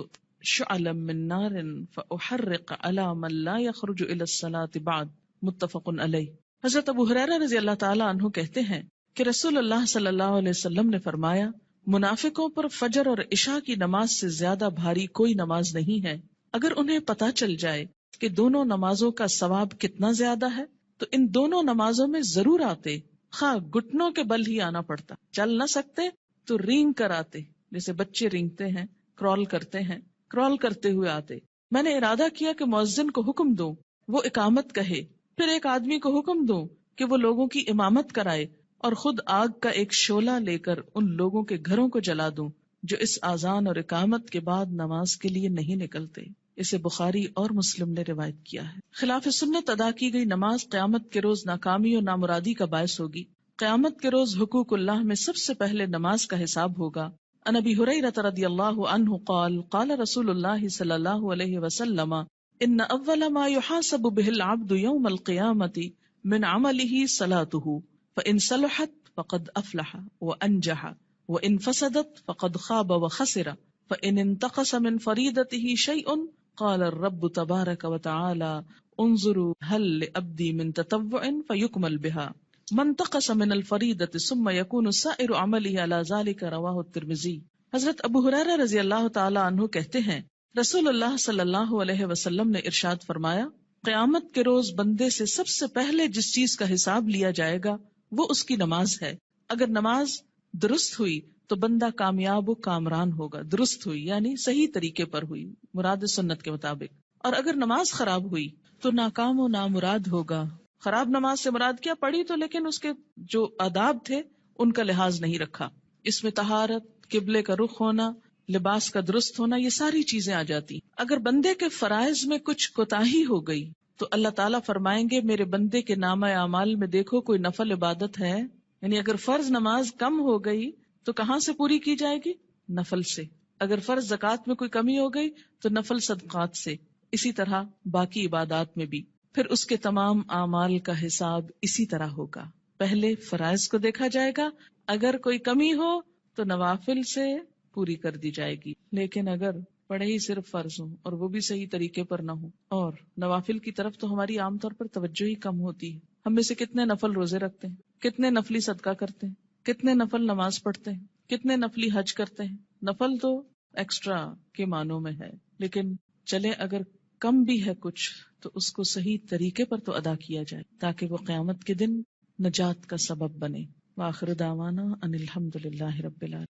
شعلا من نار فأحرق على من لا يخرج إلى الصلاة بعد. متفق علیہ. حضرت ابو ہریرہ رضی اللہ تعالیٰ عنہ کہتے ہیں کہ رسول اللہ صلی اللہ علیہ وسلم نے فرمایا، منافقوں پر فجر اور عشاء کی نماز سے زیادہ بھاری کوئی نماز نہیں ہے. اگر انہیں پتہ چل جائے کہ دونوں نمازوں کا ثواب کتنا زیادہ ہے تو ان دونوں نمازوں میں ضرور آتے، خواہ گھٹنوں کے بل ہی آنا پڑتا. چل نہ سکتے تو رینگ کر آتے، جیسے بچے رینگتے ہیں، کرال کرتے ہیں، کرال کرتے ہوئے آتے. میں نے ارادہ کیا کہ مؤذن کو حکم دوں وہ اقامت کہے، پھر ایک آدمی کو حکم دوں کہ وہ لوگوں کی امامت کرائے، اور خود آگ کا ایک شعلہ لے کر ان لوگوں کے گھروں کو جلا دوں جو اس اذان اور اقامت کے بعد نماز کے لیے نہیں نکلتے. اسے بخاری اور مسلم نے روایت کیا ہے. خلاف سنت ادا کی گئی نماز قیامت کے روز ناکامی اور نامرادی کا باعث ہوگی. قیامت کے روز حقوق اللہ میں سب سے پہلے نماز کا حساب ہوگا. عن ابی ہریرہ رضی اللہ عنہ قال قال رسول اللہ صلی اللہ علیہ وسلم ان اول ما يحاسب به العبد يوم القيامة من عمله صلاته فإن صلحت فقد افلح وانجح وإن فسدت فقد خاب وخسر فإن انتقص من فريضته شيء قال الرب تبارك وتعالى انظروا هل لعبدي من تطوع فيكمل بها من انتقص من الفريضة ثم يكون سائر عمله على ذلك رواه الترمذي. حضرت ابو ہریرہ رضی اللہ تعالی عنہ کہتے ہیں رسول اللہ صلی اللہ علیہ وسلم نے ارشاد فرمایا، قیامت کے روز بندے سے سب سے پہلے جس چیز کا حساب لیا جائے گا وہ اس کی نماز ہے. اگر نماز درست ہوئی تو بندہ کامیاب و کامران ہوگا. درست ہوئی یعنی صحیح طریقے پر ہوئی، مراد سنت کے مطابق. اور اگر نماز خراب ہوئی تو ناکام و نامراد ہوگا. خراب نماز سے مراد کیا؟ پڑھی تو لیکن اس کے جو آداب تھے ان کا لحاظ نہیں رکھا. اس میں طہارت، قبلے کا رخ ہونا، لباس کا درست ہونا، یہ ساری چیزیں آ جاتی. اگر بندے کے فرائض میں کچھ کوتاہی ہو گئی تو اللہ تعالیٰ فرمائیں گے میرے بندے کے نامہ اعمال میں دیکھو کوئی نفل عبادت ہے. یعنی اگر فرض نماز کم ہو گئی تو کہاں سے پوری کی جائے گی؟ نفل سے. اگر فرض زکوٰۃ میں کوئی کمی ہو گئی تو نفل صدقات سے. اسی طرح باقی عبادات میں بھی. پھر اس کے تمام اعمال کا حساب اسی طرح ہوگا. پہلے فرائض کو دیکھا جائے گا، اگر کوئی کمی ہو تو نوافل سے پوری کر دی جائے گی. لیکن اگر پڑھے ہی صرف فرض ہوں اور وہ بھی صحیح طریقے پر نہ ہو، اور نوافل کی طرف تو ہماری عام طور پر توجہ ہی کم ہوتی ہے. ہم میں سے کتنے نفل روزے رکھتے ہیں، کتنے نفلی صدقہ کرتے ہیں، کتنے نفل نماز پڑھتے ہیں، کتنے نفلی حج کرتے ہیں. نفل تو ایکسٹرا کے معنوں میں ہے، لیکن چلے اگر کم بھی ہے کچھ تو اس کو صحیح طریقے پر تو ادا کیا جائے تاکہ وہ قیامت کے دن نجات کا سبب بنے. وآخر دعوانا ان الحمد للہ رب العالمین.